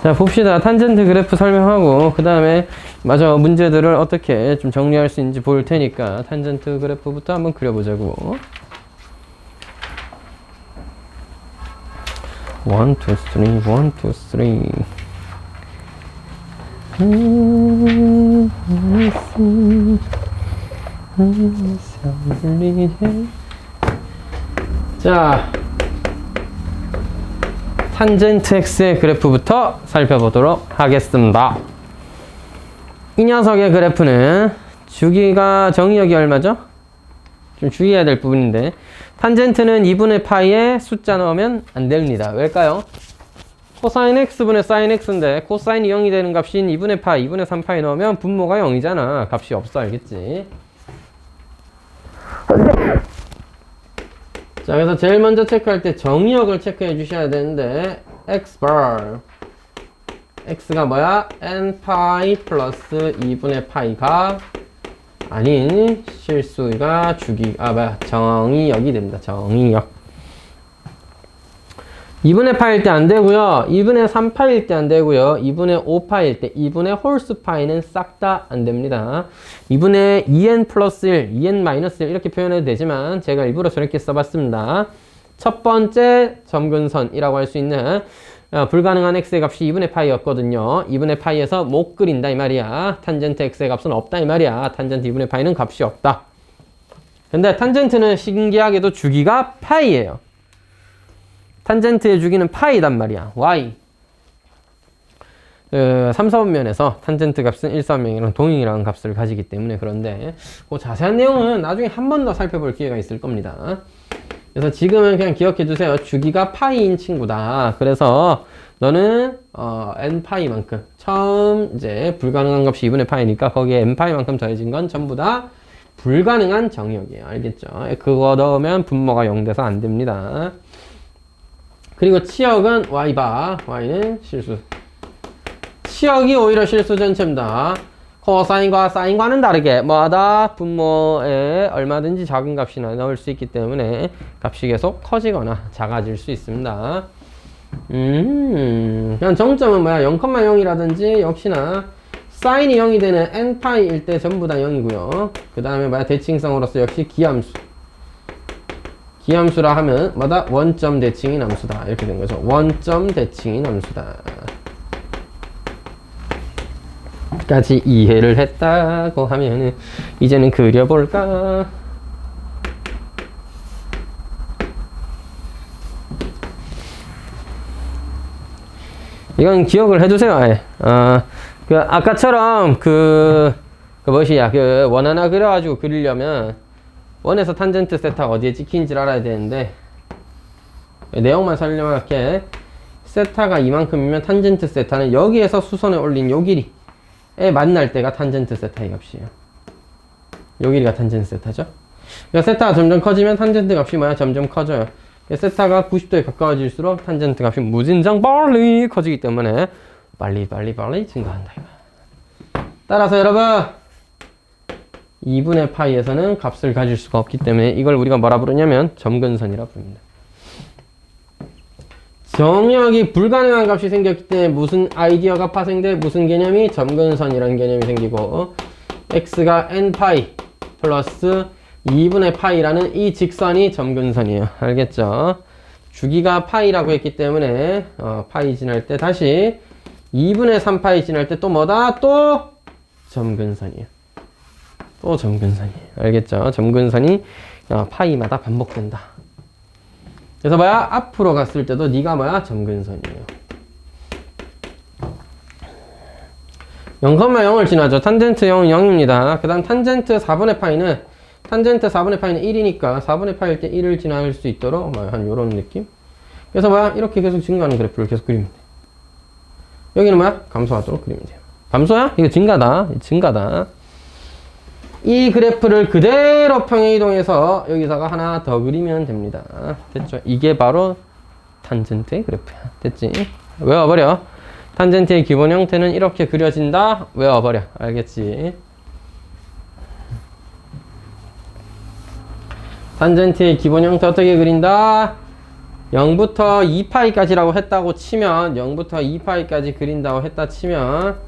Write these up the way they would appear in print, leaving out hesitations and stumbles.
자, 봅시다. 탄젠트 그래프 설명하고 그 다음에 맞아 문제들을 어떻게 좀 정리할 수 있는지 볼 테니까 탄젠트 그래프부터 한번 그려보자고. 1, 2, 3, 1, 2, 3. 자, 탄젠트 x의 그래프부터 살펴보도록 하겠습니다. 이 녀석의 그래프는 주기가 정의역이 얼마죠? 좀 주의해야 될 부분인데 탄젠트는 2분의 파이에 숫자 넣으면 안 됩니다. 왜일까요? 코사인 x분의 사인 x인데 코사인이 0이 되는 값인 2분의 파이, 2분의 3파이 넣으면 분모가 0이잖아. 값이 없어. 알겠지? 자, 그래서 제일 먼저 체크할 때 정의역을 체크해 주셔야 되는데 xbar x가 뭐야? n파이 플러스 2분의 파이가 아닌 실수가 정의역이 됩니다. 정의역. 2분의 파일 때 안 되고요. 2분의 3파일 때 안 되고요. 2분의 5파일 때, 2분의 홀수 파이는 싹 다 안 됩니다. 2분의 2n 플러스 1, 2n 마이너스 1 이렇게 표현해도 되지만 제가 일부러 저렇게 써봤습니다. 첫 번째 점근선이라고 할 수 있는 불가능한 x의 값이 2분의 파이였거든요. 2분의 파이에서 못 그린다 이 말이야. 탄젠트 x의 값은 없다 이 말이야. 탄젠트 2분의 파이는 값이 없다. 근데 탄젠트는 신기하게도 주기가 파이예요. 탄젠트의 주기는 파이단 말이야. y. 3, 4분면에서 탄젠트 값은 1, 4분면이랑 동일한 값을 가지기 때문에 그런데 그 자세한 내용은 나중에 한 번 더 살펴볼 기회가 있을 겁니다. 그래서 지금은 그냥 기억해 주세요. 주기가 파이인 친구다. 그래서 너는 n파이만큼 처음 이제 불가능한 값이 2분의 파이니까 거기에 n파이만큼 더해진 건 전부 다 불가능한 정의역이에요. 알겠죠? 그거 넣으면 분모가 0 돼서 안 됩니다. 그리고 치역은 y바, y는 실수. 치역이 오히려 실수 전체입니다. 코사인과 사인과는 다르게 뭐하다? 분모에 얼마든지 작은 값이나 넣을 수 있기 때문에 값이 계속 커지거나 작아질 수 있습니다. 그냥 정점은 뭐야? 0,0이라든지 역시나 사인이 0이 되는 n파이일 때 전부 다 0이고요. 그 다음에 뭐야? 대칭성으로서 역시 기함수. 기함수라 하면 뭐다? 원점 대칭인 함수다. 이렇게 된 거죠. 원점 대칭인 함수다. 까지 이해를 했다고 하면은 이제는 그려볼까? 이건 기억을 해두세요. 아예. 아까처럼 원 하나 그려가지고 그리려면 원에서 탄젠트 세타가 어디에 찍힌지를 알아야 되는데 내용만 설명할게. 세타가 이만큼이면 탄젠트 세타는 여기에서 수선에 올린 요 길이에 만날 때가 탄젠트 세타의 값이에요. 요 길이가 탄젠트 세타죠. 그러니까 세타가 점점 커지면 탄젠트 값이 뭐야? 점점 커져요. 세타가 90도에 가까워질수록 탄젠트 값이 무진장 빨리 커지기 때문에 빨리 증가한다. 따라서 여러분 2분의 파이에서는 값을 가질 수가 없기 때문에 이걸 우리가 뭐라 부르냐면 점근선이라 부릅니다. 정의역이 불가능한 값이 생겼기 때문에 무슨 아이디어가 파생돼? 무슨 개념이? 점근선이라는 개념이 생기고 x가 n파이 플러스 2분의 파이라는 이 직선이 점근선이에요. 알겠죠? 주기가 파이라고 했기 때문에 파이 지날 때 다시 2분의 3파이 지날 때 또 뭐다? 또 점근선이에요. 또 점근선이에요. 알겠죠? 점근선이 파이마다 반복된다. 그래서 뭐야? 앞으로 갔을 때도 네가 뭐야? 점근선이에요. 0,0을 지나죠. 탄젠트 0은 0입니다. 그 다음 탄젠트 4분의 파이는 1이니까 4분의 파이일 때 1을 지나갈 수 있도록 한 요런 느낌? 그래서 뭐야? 이렇게 계속 증가하는 그래프를 계속 그리면 돼. 여기는 뭐야? 감소하도록 그리면 돼요. 감소야? 이거 증가다. 이 그래프를 그대로 평행이동해서 여기다가 하나 더 그리면 됩니다. 됐죠? 이게 바로 탄젠트의 그래프야. 됐지? 외워버려. 탄젠트의 기본 형태는 이렇게 그려진다. 외워버려. 알겠지? 탄젠트의 기본 형태 어떻게 그린다? 0부터 2파이까지라고 했다고 치면 0부터 2파이까지 그린다고 했다 치면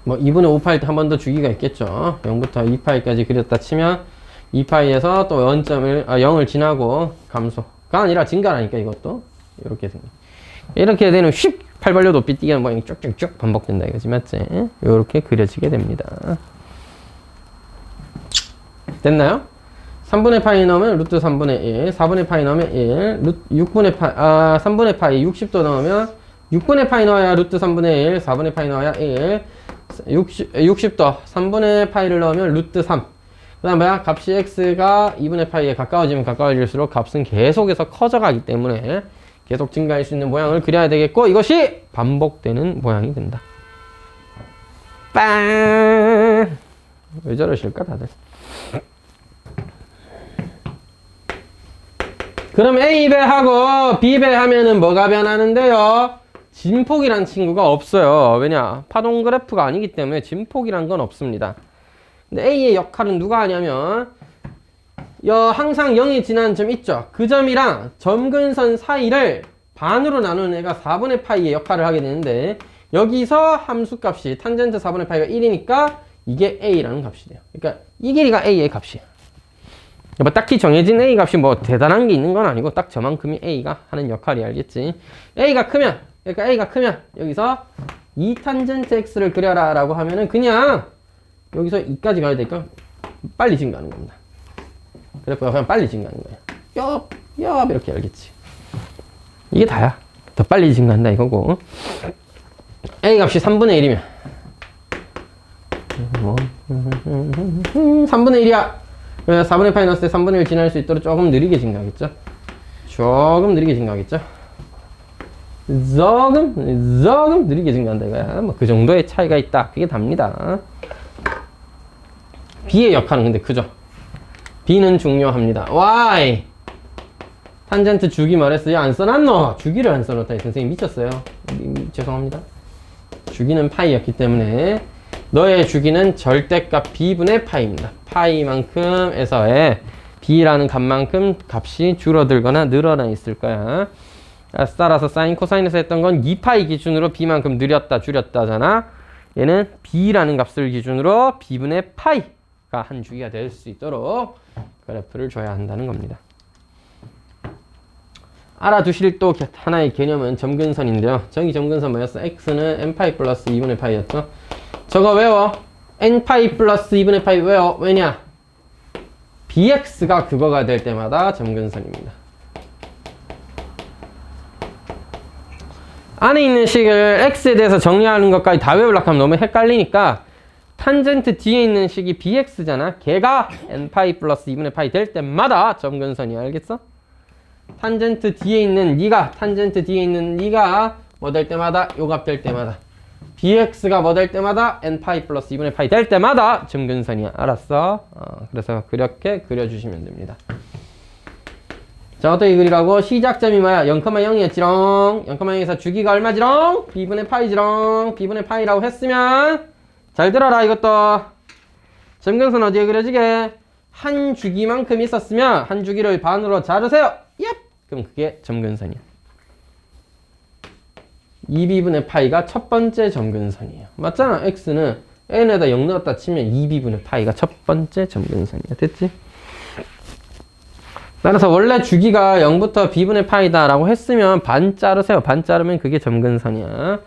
뭐 2분의 5파일 때 한 번 더 주기가 있겠죠. 0부터 2파이까지 그렸다 치면 2파이에서 또 0을 지나고 감소가 아니라 증가라니까 이것도 이렇게 생겨. 이렇게 되는 휙! 팔 벌려 높이 뛰기는 모양이 쭉쭉쭉 반복된다 이거지 맞지? 이렇게 그려지게 됩니다. 됐나요? 3분의 파이 넣으면 루트 3분의 1, 4분의 파이 넣으면 1, 3분의 파이 60도 넣으면 6분의 파이 넣어야 루트 3분의 1, 4분의 파이 넣어야 1, 60도 3분의 파이를 넣으면 루트 3. 그 다음 뭐야? 값이 x가 2분의 파이에 가까워지면 가까워질수록 값은 계속해서 커져가기 때문에 계속 증가할 수 있는 모양을 그려야 되겠고 이것이 반복되는 모양이 된다. 빵! 왜 저러실까 다들? 그럼 A배하고 B배하면은 뭐가 변하는데요? 진폭이란 친구가 없어요. 왜냐? 파동 그래프가 아니기 때문에 진폭이란 건 없습니다. 근데 A의 역할은 누가 하냐면 항상 0이 지나는 점 있죠. 그 점이랑 점근선 사이를 반으로 나누는 애가 4분의 파이의 역할을 하게 되는데 여기서 함수값이 탄젠트 4분의 파이가 1이니까 이게 A라는 값이 돼요. 그러니까 이 길이가 A의 값이에요. 뭐 딱히 정해진 A 값이 뭐 대단한 게 있는 건 아니고 딱 저만큼이 A가 하는 역할이 알겠지. A가 크면 그러니까 A가 크면 여기서 2탄젠트 X를 그려라 라고 하면은 그냥 여기서 2까지 가야 되니까 빨리 증가하는 겁니다. 그래프가 그냥 빨리 증가하는 거예요. 엽 이렇게 알겠지. 이게 다야. 더 빨리 증가한다 이거고. A 값이 3분의 1이면 3분의 1이야. 4분의 파이 넣었을 때 3분의 1 지날 수 있도록 조금 느리게 증가하겠죠. 조금 느리게 증가하겠죠. 조금 느리게 증가한다 이거야. 뭐 그 정도의 차이가 있다. 그게 답니다. B의 역할은 근데 크죠. B는 중요합니다. Why? 탄젠트 주기 말했어요. 안 써놨노? 주기를 안 써놓다. 선생님 미쳤어요. 죄송합니다. 주기는 파이였기 때문에 너의 주기는 절대값 B분의 파이입니다. 파이만큼에서의 B라는 값만큼 값이 줄어들거나 늘어나 있을 거야. 따라서 사인 코사인에서 했던 건 2파이 기준으로 B만큼 늘렸다 줄였다잖아. 얘는 B라는 값을 기준으로 B분의 파이가 한 주기가 될 수 있도록 그래프를 줘야 한다는 겁니다. 알아두실 또 하나의 개념은 점근선인데요. 저기 점근선 뭐였어? x는 n파이 플러스 2분의 파이였죠. 저거 외워. n파이 플러스 2분의 파이 외워. 왜냐? bx가 그거가 될 때마다 점근선입니다. 안에 있는 식을 x에 대해서 정리하는 것까지 다 외우려고 하면 너무 헷갈리니까 탄젠트 뒤에 있는 식이 bx잖아. 걔가 n파이 플러스 2분의 파이 될 때마다 점근선이야. 알겠어? 탄젠트 뒤에 있는 네가 뭐 될 때마다 요 값 될 때마다 bx가 뭐 될 때마다 n파이 플러스 2분의 파이 될 때마다 점근선이야. 알았어? 그래서 그렇게 그려주시면 됩니다. 자, 어떻게 그리라고? 시작점이 뭐야? 0,0이었지롱. 0,0에서 주기가 얼마지롱? b분의 파이지롱. b분의 파이라고 했으면 잘 들어라 이것도. 점근선 어디에 그려지게? 한 주기만큼 있었으면 한 주기를 반으로 자르세요. 얍! 그럼 그게 점근선이야. 2b분의 파이가 첫 번째 점근선이에요. 맞잖아. x는 n에다 0 넣었다 치면 2b분의 파이가 첫 번째 점근선이야. 됐지? 따라서 원래 주기가 0부터 b분의 파이다 라고 했으면 반 자르세요. 반 자르면 그게 점근선이야.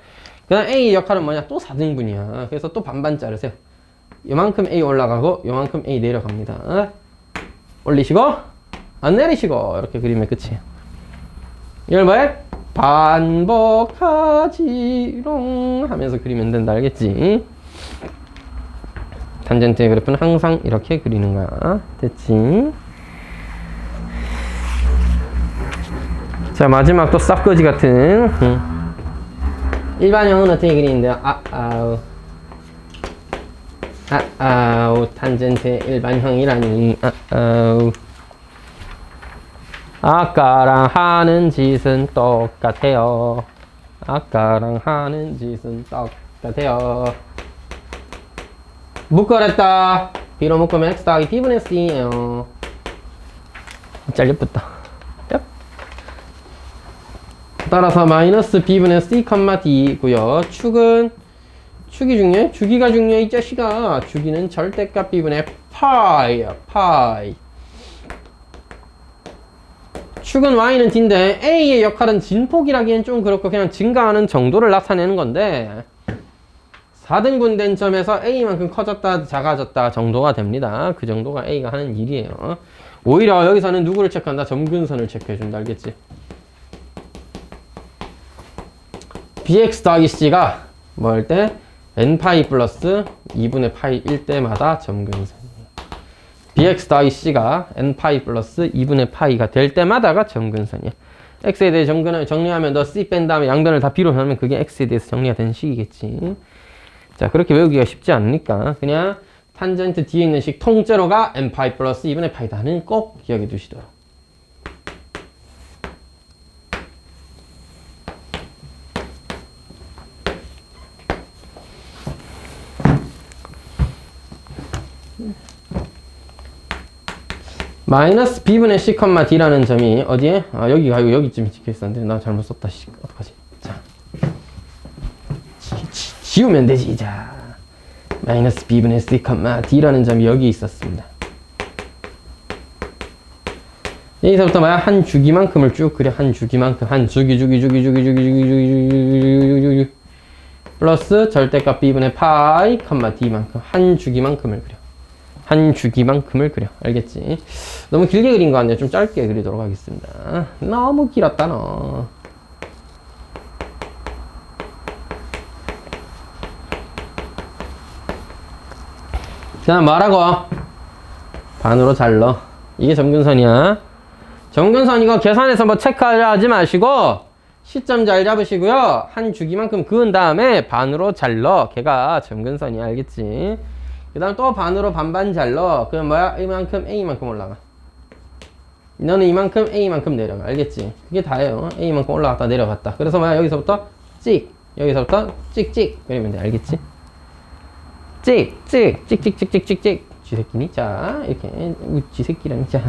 그 다음 a 역할은 뭐냐? 또 4등분이야. 그래서 또 반반 자르세요. 요만큼 a 올라가고 요만큼 a 내려갑니다. 올리시고 안 내리시고 이렇게 그리면 끝이에요. 이걸 뭐해? 반복하지롱 하면서 그리면 된다. 알겠지? 탄젠트의 그래프는 항상 이렇게 그리는 거야. 됐지? 자, 마지막 또 쌉거지 같은 일반형은 어떻게 그리는데요? 탄젠트의 일반형이라니. 아까랑 하는 짓은 똑같아요. 아까랑 하는 짓은 똑같아요. 묶어냈다. B로 묶으면 X 더하기 B분의 C예요. 잘렸다. 따라서 마이너스 b분의 c, d고요. 축이 중요해? 주기가 중요해, 이 자식아. 주기는 절대값 b분의 파이야, 파이. 축은 y는 d인데 a의 역할은 진폭이라기엔 좀 그렇고 그냥 증가하는 정도를 나타내는 건데 4등분 된 점에서 a만큼 커졌다, 작아졌다 정도가 됩니다. 그 정도가 a가 하는 일이에요. 오히려 여기서는 누구를 체크한다? 점근선을 체크해준다. 알겠지? bx 더하기 c가 뭐 할 때? n파이 플러스 2분의 파이 1 때마다 점근선이에요. bx 더하기 c가 n파이 플러스 2분의 파이가 될 때마다가 점근선이야. x에 대해 정리하면 너 c 뺀 다음에 양변을 다 b로 하면 그게 x에 대해서 정리가 된 식이겠지. 자, 그렇게 외우기가 쉽지 않으니까 그냥 탄젠트 뒤에 있는 식 통째로가 n파이 플러스 2분의 파이다는 꼭 기억해 두시도록. 마이너스 b분의 c, d라는 점이 어디에? 아, 여기가 아니고 여기쯤 찍혀있었는데 나 잘못 썼다. 어떡하지? 자, 지우면 되지. 자, 마이너스 b분의 c, d라는 점이 여기 있었습니다. 여기서부터 뭐야? 한 주기만큼을 쭉 그려. 한 주기만큼. 한 주기 플러스 절대값 b분의 파이, d만큼. 한 주기만큼을 그려. 한 주기만큼을 그려. 알겠지? 너무 길게 그린 거 같네요. 좀 짧게 그리도록 하겠습니다. 너무 길었다, 너. 그냥 말하고 반으로 잘라. 이게 점근선이야. 점근선 이거 계산해서 뭐 체크하지 마시고 시점 잘 잡으시고요. 한 주기만큼 그은 다음에 반으로 잘라. 걔가 점근선이야. 알겠지? 그 다음 또 반으로 반반 잘라. 그럼 뭐야? 이만큼 A만큼 올라가. 너는 이만큼 A만큼 내려가. 알겠지? 그게 다예요. A만큼 올라갔다 내려갔다. 그래서 뭐야? 여기서부터 찍. 여기서부터 찍찍. 그러면 돼. 알겠지? 찍찍찍찍찍찍찍찍. 쥐새끼니? 자, 이렇게. 쥐새끼라니. 자.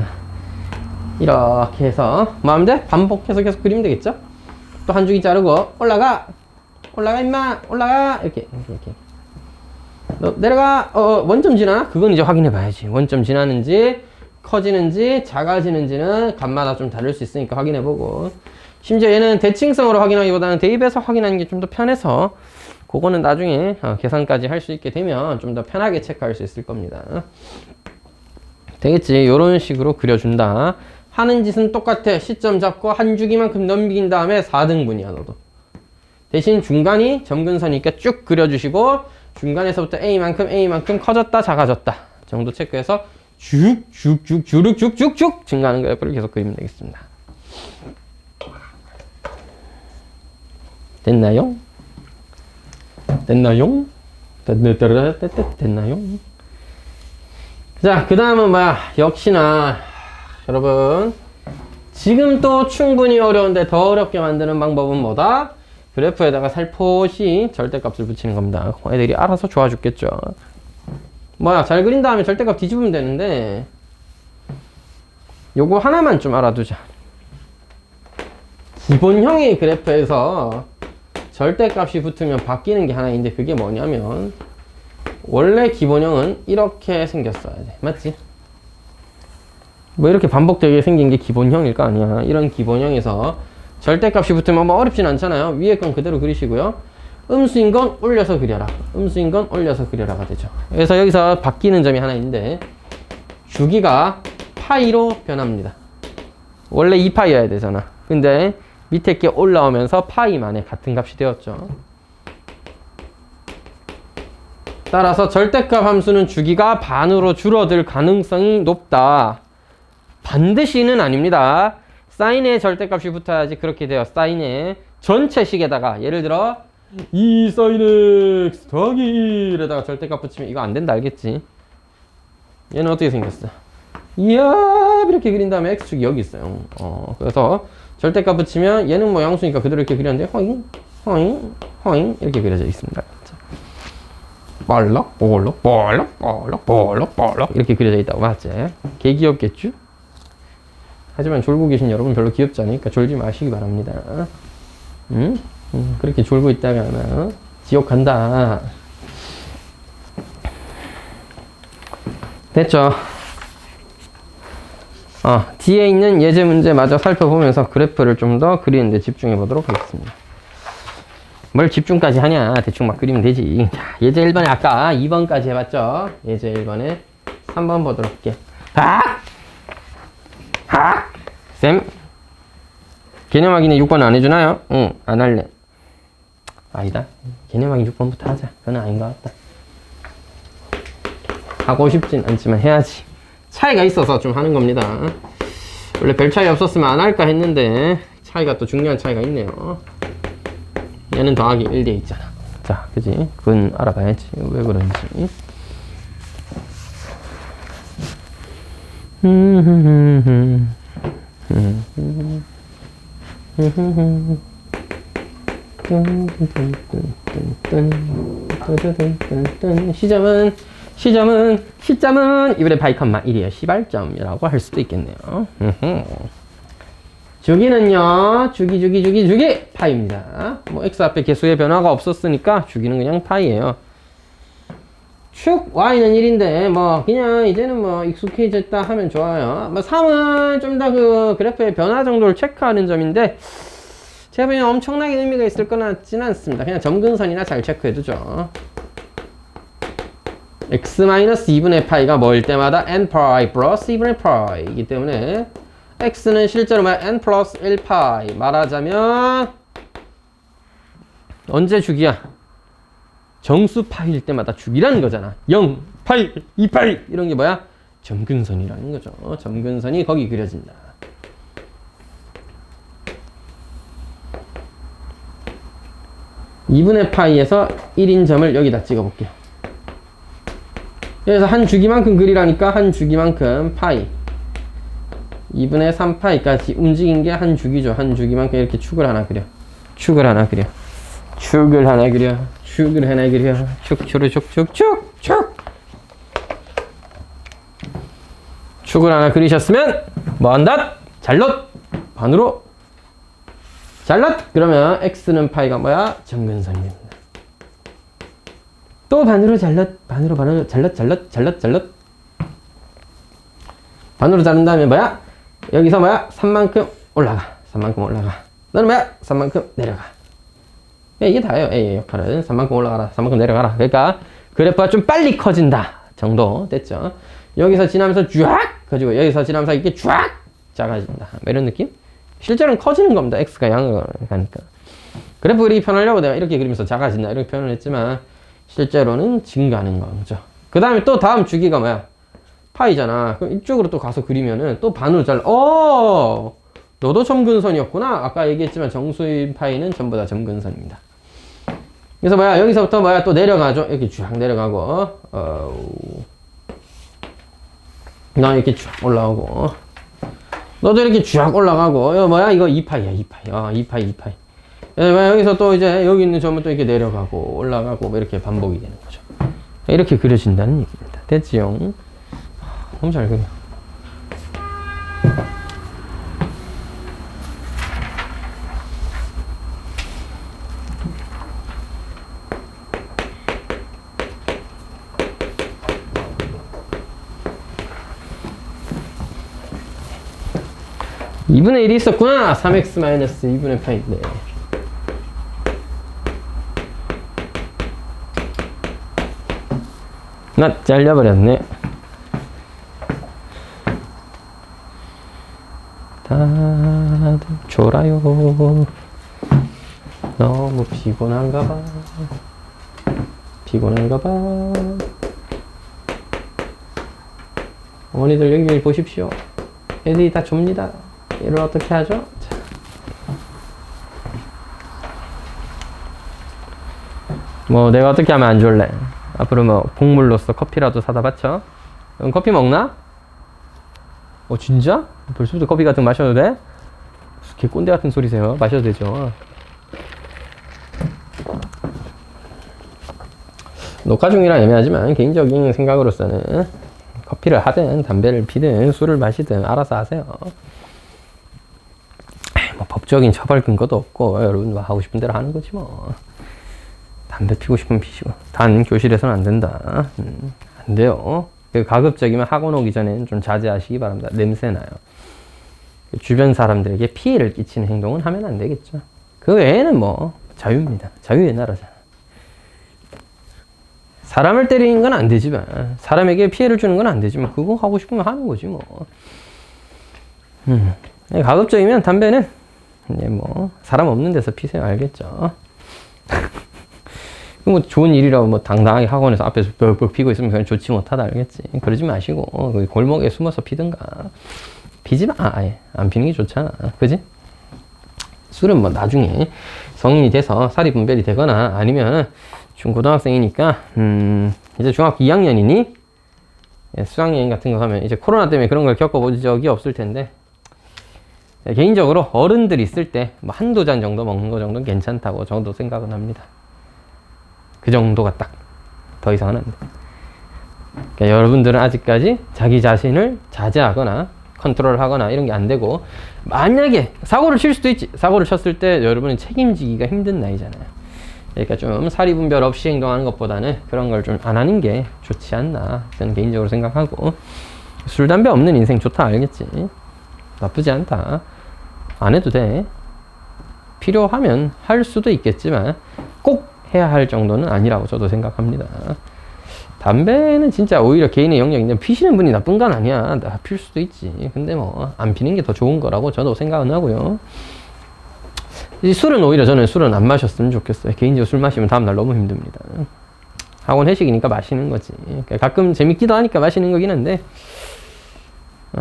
이렇게 해서 뭐 하면 돼? 반복해서 계속 그리면 되겠죠? 또 한 주기 자르고 올라가. 올라가 임마. 올라가. 이렇게. 너 내려가. 원점 지나나? 그건 이제 확인해 봐야지. 원점 지나는지 커지는지 작아지는지는 값마다 좀 다를 수 있으니까 확인해 보고, 심지어 얘는 대칭성으로 확인하기보다는 대입해서 확인하는 게 좀 더 편해서 그거는 나중에 계산까지 할 수 있게 되면 좀 더 편하게 체크할 수 있을 겁니다. 되겠지? 이런 식으로 그려준다. 하는 짓은 똑같아. 시점 잡고 한 주기만큼 넘긴 다음에 4등분이야 너도. 대신 중간이 점근선이니까 쭉 그려주시고 중간에서부터 A만큼 커졌다 작아졌다 정도 체크해서 쭉쭉쭉 증가하는 그래프를 계속 그리면 되겠습니다. 됐나요? 됐나요? 자, 그 다음은 뭐야? 역시나 여러분 지금 또 충분히 어려운데 더 어렵게 만드는 방법은 뭐다? 그래프에다가 살포시 절대값을 붙이는 겁니다. 애들이 알아서 좋아 죽겠죠. 뭐야, 잘 그린 다음에 절대값 뒤집으면 되는데 요거 하나만 좀 알아두자. 기본형의 그래프에서 절대값이 붙으면 바뀌는 게 하나 있는데 그게 뭐냐면 원래 기본형은 이렇게 생겼어야 돼. 맞지? 뭐 이렇게 반복되게 생긴 게 기본형일 거 아니야. 이런 기본형에서 절대값이 붙으면 뭐 어렵진 않잖아요. 위에 건 그대로 그리시고요. 음수인 건 올려서 그려라. 음수인 건 올려서 그려라가 되죠. 그래서 여기서 바뀌는 점이 하나 있는데 주기가 파이로 변합니다. 원래 2파이여야 되잖아. 근데 밑에 게 올라오면서 파이만에 같은 값이 되었죠. 따라서 절대값 함수는 주기가 반으로 줄어들 가능성이 높다. 반드시는 아닙니다. 사인의 절대값이 붙어야지 그렇게 돼요. 사인의 전체식에다가 예를 들어 2 사인 x 더하기 1에다가 절대값 붙이면 이거 안 된다. 알겠지? 얘는 어떻게 생겼어? 이야, 이렇게 그린 다음에 x축이 여기 있어요. 그래서 절대값 붙이면 얘는 뭐 양수니까 그대로 이렇게 그렸는데 허잉 이렇게 그려져 있습니다. 볼록 이렇게 그려져 있다고. 맞지? 개 귀엽겠죠? 하지만 졸고 계신 여러분 별로 귀엽지 않으니까 졸지 마시기 바랍니다. 응? 그렇게 졸고 있다가 지옥 간다. 됐죠? 뒤에 있는 예제 문제 마저 살펴보면서 그래프를 좀 더 그리는데 집중해 보도록 하겠습니다. 뭘 집중까지 하냐? 대충 막 그리면 되지. 자, 예제 1번에 아까 2번까지 해봤죠? 예제 1번에 3번 보도록 할게. 쌤, 개념 확인에 6번 안 해주나요? 응, 안 할래. 아니다. 개념 확인 6번부터 하자. 그건 아닌 것 같다. 하고 싶진 않지만 해야지. 차이가 있어서 좀 하는 겁니다. 원래 별 차이 없었으면 안 할까 했는데 차이가 또 중요한 차이가 있네요. 얘는 더하기 1돼 있잖아. 자, 그지? 그건 알아봐야지. 왜 그런지. 시점은 2분의 파이 컴마 1이에요. 시발점이라고 할 수도 있겠네요. 주기는요, 주기 파이입니다. 뭐 x 앞에 개수의 변화가 없었으니까 주기는 그냥 파이예요. 축 y는 1인데 뭐 그냥 이제는 뭐 익숙해졌다 하면 좋아요. 뭐 3은 좀 더 그 그래프의 변화 정도를 체크하는 점인데 제가 보기엔 엄청나게 의미가 있을 것 같지는 않습니다. 그냥 점근선이나 잘 체크해 두죠. x-2분의 파이가 뭐일 때마다 n 파이 플러스 2분의 파이이기 때문에 x는 실제로 n 플러스 1파이 말하자면 언제 주기야? 정수 파이일 때마다 주기라는 거잖아. 0, 8, 2파이 이런 게 뭐야? 점근선이라는 거죠. 점근선이 거기 그려진다. (2분의 파이에서 1인 점을 여기다 찍어볼게요. 그래서 한 주기만큼 그리라니까 한 주기만큼 파이 2분의 3파이까지 움직인 게 한 주기죠. 한 주기만큼 이렇게 축을 하나 그려. 축을 하나 그려. 축을 하나 그려. 축을 하나 그려. 축을 하나 그리셨으면 뭐 한다? 잘롯! 반으로 잘롯! 그러면 x는 파이가 뭐야? 점근선이 됩니다. 또 반으로 잘롯, 반으로 잘롯. 반으로 자른 다음에 뭐야? 여기서 뭐야? 3만큼 올라가. 3만큼 올라가. 너는 뭐야? 3만큼 내려가. 이게 다예요. A의 역할은 3만큼 올라가라. 3만큼 내려가라. 그러니까 그래프가 좀 빨리 커진다 정도 됐죠. 여기서 지나면서 쫙 커지고 여기서 지나면서 이렇게 쫙 작아진다. 이런 느낌? 실제로는 커지는 겁니다. X가 양을 가니까. 그래프 그리기 편하려고 내가 이렇게 그리면서 작아진다 이렇게 표현을 했지만 실제로는 증가하는 거죠. 그 다음에 또 다음 주기가 뭐야? 파이잖아. 그럼 이쪽으로 또 가서 그리면은 또 반으로 잘라. 너도 점근선이었구나. 아까 얘기했지만 정수인 파이는 전부 다 점근선입니다. 그래서 뭐야? 여기서부터 뭐야? 또 내려가죠. 이렇게 쫙 내려가고, 나 이렇게 쫙 올라오고, 너도 이렇게 쫙 올라가고, 이거 뭐야? 이거 2파이야, 2파이. 2파이. 여기서 또 이제 여기 있는 점은 또 이렇게 내려가고, 올라가고, 뭐 이렇게 반복이 되는 거죠. 이렇게 그려진다는 얘기입니다. 됐지요? 너무 잘 그려. (2분의 1이) 있었구나. 3x-2분의 파이인데. 나 잘려버렸네. 다들 졸아요. 너무 피곤한가봐. 어머니들 여기 보십시오. 애들이 다 좁니다. 얘를 어떻게 하죠? 자. 뭐 내가 어떻게 하면 안 졸래? 앞으로 뭐 복물로서 커피라도 사다 바쳐? 커피 먹나? 진짜? 벌써부터 커피 같은 거 마셔도 돼? 개 꼰대 같은 소리세요. 마셔도 되죠. 녹화 중이라 애매하지만 개인적인 생각으로서는 커피를 하든 담배를 피든 술을 마시든 알아서 하세요. 뭐 법적인 처벌 근거도 없고 여러분 뭐 하고 싶은 대로 하는 거지 뭐. 담배 피고 싶으면 피시고 단 교실에서는 안 된다. 안 돼요. 가급적이면 학원 오기 전에는 좀 자제하시기 바랍니다. 냄새 나요. 주변 사람들에게 피해를 끼치는 행동은 하면 안 되겠죠. 그 외에는 뭐 자유입니다. 자유의 나라잖아. 사람을 때리는 건 안 되지만 사람에게 피해를 주는 건 안 되지만 그거 하고 싶으면 하는 거지 뭐. 가급적이면 담배는 이제 뭐 사람 없는 데서 피세요. 알겠죠? 뭐 좋은 일이라고 뭐 당당하게 학원에서 앞에서 뻘뻘 피고 있으면 그냥 좋지 못하다 알겠지? 그러지 마시고 골목에 숨어서 피든가. 피지 마. 아예 안 피는 게 좋잖아. 그지? 술은 뭐 나중에 성인이 돼서 사리 분별이 되거나 아니면 중고등학생이니까 이제 중학교 2학년이니 수학여행 같은 거 하면 이제 코로나 때문에 그런 걸 겪어본 적이 없을 텐데 개인적으로 어른들 있을 때 뭐 한두 잔 정도 먹는 거 정도는 괜찮다고 저도 생각은 합니다. 그 정도가 딱 더 이상은 안 돼. 그러니까 여러분들은 아직까지 자기 자신을 자제하거나 컨트롤하거나 이런 게 안 되고 만약에 사고를 칠 수도 있지. 사고를 쳤을 때 여러분은 책임지기가 힘든 나이잖아요. 그러니까 좀 사리분별 없이 행동하는 것보다는 그런 걸 좀 안 하는 게 좋지 않나 저는 개인적으로 생각하고 술, 담배 없는 인생 좋다 알겠지? 나쁘지 않다. 안 해도 돼. 필요하면 할 수도 있겠지만 꼭 해야 할 정도는 아니라고 저도 생각합니다. 담배는 진짜 오히려 개인의 영역인데 피시는 분이 나쁜 건 아니야. 나 필 수도 있지. 근데 뭐 안 피는 게 더 좋은 거라고 저도 생각은 하고요. 이 술은 오히려 저는 술은 안 마셨으면 좋겠어요. 개인적으로 술 마시면 다음날 너무 힘듭니다. 학원 회식이니까 마시는 거지. 가끔 재밌기도 하니까 마시는 거긴 한데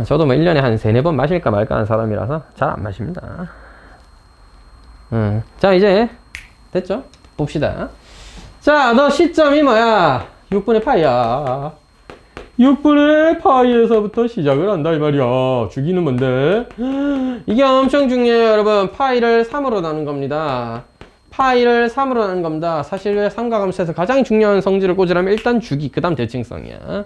저도 뭐 1년에 한 3-4번 마실까 말까 하는 사람이라서 잘 안 마십니다. 자 이제 됐죠? 봅시다. 자, 너 시점이 뭐야? 6분의 파이야. 6분의 파이에서부터 시작을 한다 이 말이야. 주기는 뭔데? 이게 엄청 중요해요 여러분. 파이를 3으로 나눈 겁니다. 파이를 3으로 나눈 겁니다. 사실 삼각함수에서 가장 중요한 성질을 꽂으려면 일단 주기, 그 다음 대칭성이야.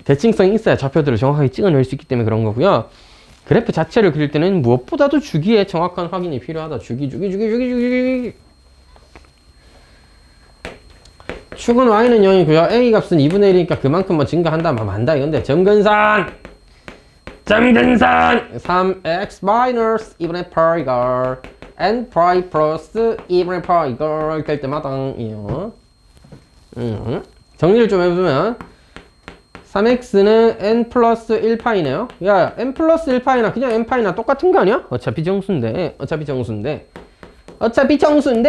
대칭성이 있어야 좌표들을 정확하게 찍어낼 수 있기 때문에 그런 거고요. 그래프 자체를 그릴 때는 무엇보다도 주기의 정확한 확인이 필요하다. 주기. 축은 y는 0이고요. a 값은 2분의 1이니까 그만큼 뭐 증가한다, 뭐 만다 이건데 점근산 3x 마이너스 2분의 파이가 n 파이 플러스 2분의 파이가 될 때마다이요. 정리를 좀 해보면 3x는 n 플러스 1파이네요. 야, n 플러스 1파이나 그냥 n파이나 똑같은 거 아니야? 어차피 정수인데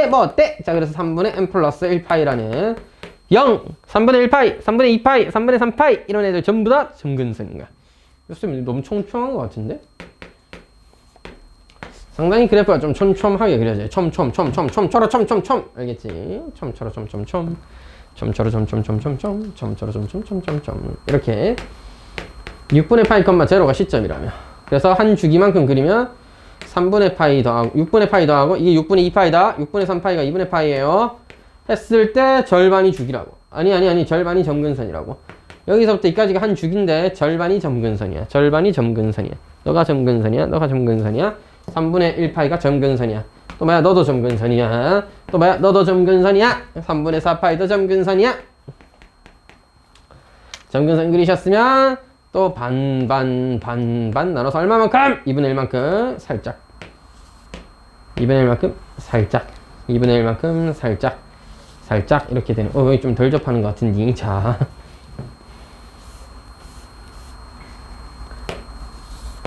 뭐 어때? 자, 그래서 3분의 n 플러스 1파이라는 0, 3분의 1파이, 3분의 2파이, 3분의 3파이 이런 애들 전부 다 점근선인 거야. 교수님 너무 촘촘한 것 같은데? 상당히 그래프가 좀 촘촘하게 그려져요. 촘촘 알겠지? 촘 이렇게 6분의 파이 컴마 제로가 시점이라며. 그래서 한 주기만큼 그리면 3분의 파이 더하고 6분의 파이 더하고 이게 6분의 2파이다. 6분의 3파이가 2분의 파이예요. 했을 때 절반이 주기라고. 아니 절반이 점근선이라고. 여기서부터 여기까지가 한 주기인데 절반이 점근선이야. 너가 점근선이야. 3분의 1파이가 점근선이야. 또 뭐야? 너도 점근선이야. 3분의 4파이도 점근선이야. 점근선 그리셨으면 또 반 나눠서 얼마만큼? 2분의 1만큼 살짝. 2분의 1만큼 살짝 이렇게 되는. 여기 좀 덜 접하는 것 같은데. 자,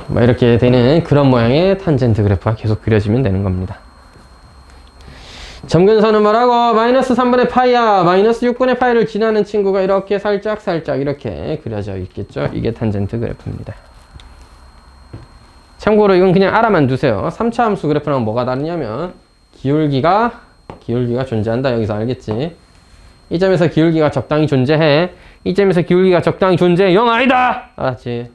뭐 이렇게 되는 그런 모양의 탄젠트 그래프가 계속 그려지면 되는 겁니다. 점근선은 뭐라고? 마이너스 3분의 파이야. 마이너스 6분의 파이를 지나는 친구가 이렇게 살짝 이렇게 그려져 있겠죠. 이게 탄젠트 그래프입니다. 참고로 이건 그냥 알아만 두세요. 3차 함수 그래프랑 뭐가 다르냐면 기울기가 존재한다. 여기서 알겠지? 이 점에서 기울기가 적당히 존재해. 이 점에서 기울기가 적당히 존재해. 0 아니다! 알았지?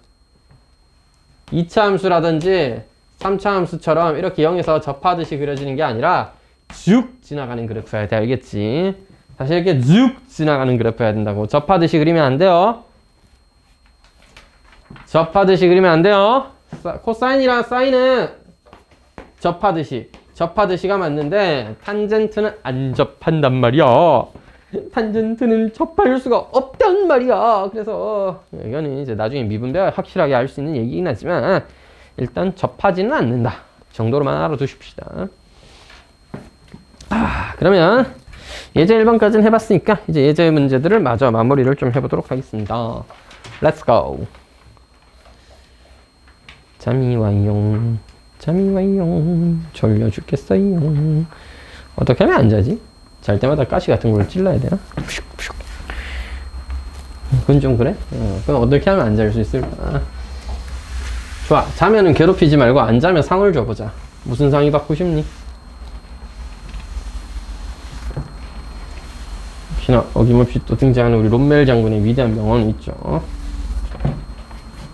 2차 함수라든지 3차 함수처럼 이렇게 0에서 접하듯이 그려지는 게 아니라 쭉 지나가는 그래프여야 돼. 알겠지? 사실 이렇게 쭉 지나가는 그래프여야 된다고. 접하듯이 그리면 안 돼요. 코사인이랑 사인은 접하듯이가 맞는데 탄젠트는 안 접한단 말이야. 탄젠트는 접할 수가 없단 말이야. 그래서 이거는 이제 나중에 미분배 확실하게 알 수 있는 얘기긴 하지만 일단 접하지는 않는다 정도로만 알아두십시다. 그러면 예제 1번까지는 해봤으니까 이제 예제 문제들을 마저 마무리를 좀 해보도록 하겠습니다. Let's go. 잠이 와요. 졸려 죽겠어요. 어떻게 하면 안 자지? 잘 때마다 가시 같은 걸 찔러야 되나? 그건 좀 그래? 그럼 어떻게 하면 안 잘 수 있을까? 좋아. 자면은 괴롭히지 말고 안 자면 상을 줘보자. 무슨 상이 받고 싶니? 역시나 어김없이 또 등장하는 우리 롬멜 장군의 위대한 명언이 있죠.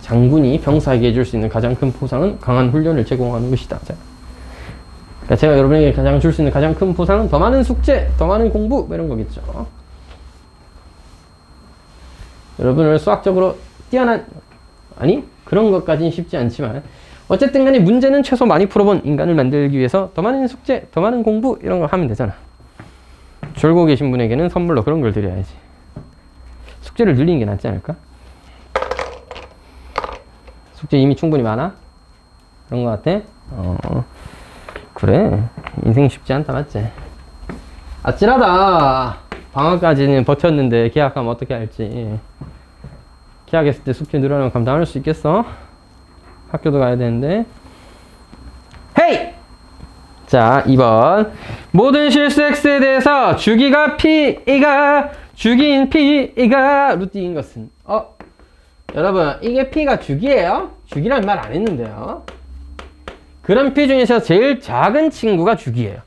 장군이 병사에게 해줄 수 있는 가장 큰 보상은 강한 훈련을 제공하는 것이다. 그러니까 제가 여러분에게 가장 줄 수 있는 가장 큰 보상은 더 많은 숙제, 더 많은 공부 이런 거겠죠. 여러분을 수학적으로 뛰어난 아니 그런 것까지는 쉽지 않지만 어쨌든 간에 문제는 최소 많이 풀어본 인간을 만들기 위해서 더 많은 숙제, 더 많은 공부 이런 거 하면 되잖아. 졸고 계신 분에게는 선물로 그런 걸 드려야지. 숙제를 늘리는 게 낫지 않을까? 숙제 이미 충분히 많아? 그런 거 같아? 그래. 인생 쉽지 않다, 맞지? 아찔하다. 방학까지는 버텼는데 계약하면 어떻게 할지. 계약했을 때 숙제 늘어나면 감당할 수 있겠어? 학교도 가야 되는데. 헤이! 자, 2번. 모든 실수 x에 대해서 주기가 p이가 주기인 p이가 루트인 것은 여러분 이게 p가 주기예요? 주기란 말 안 했는데요. 그럼 p 중에서 제일 작은 친구가 주기예요.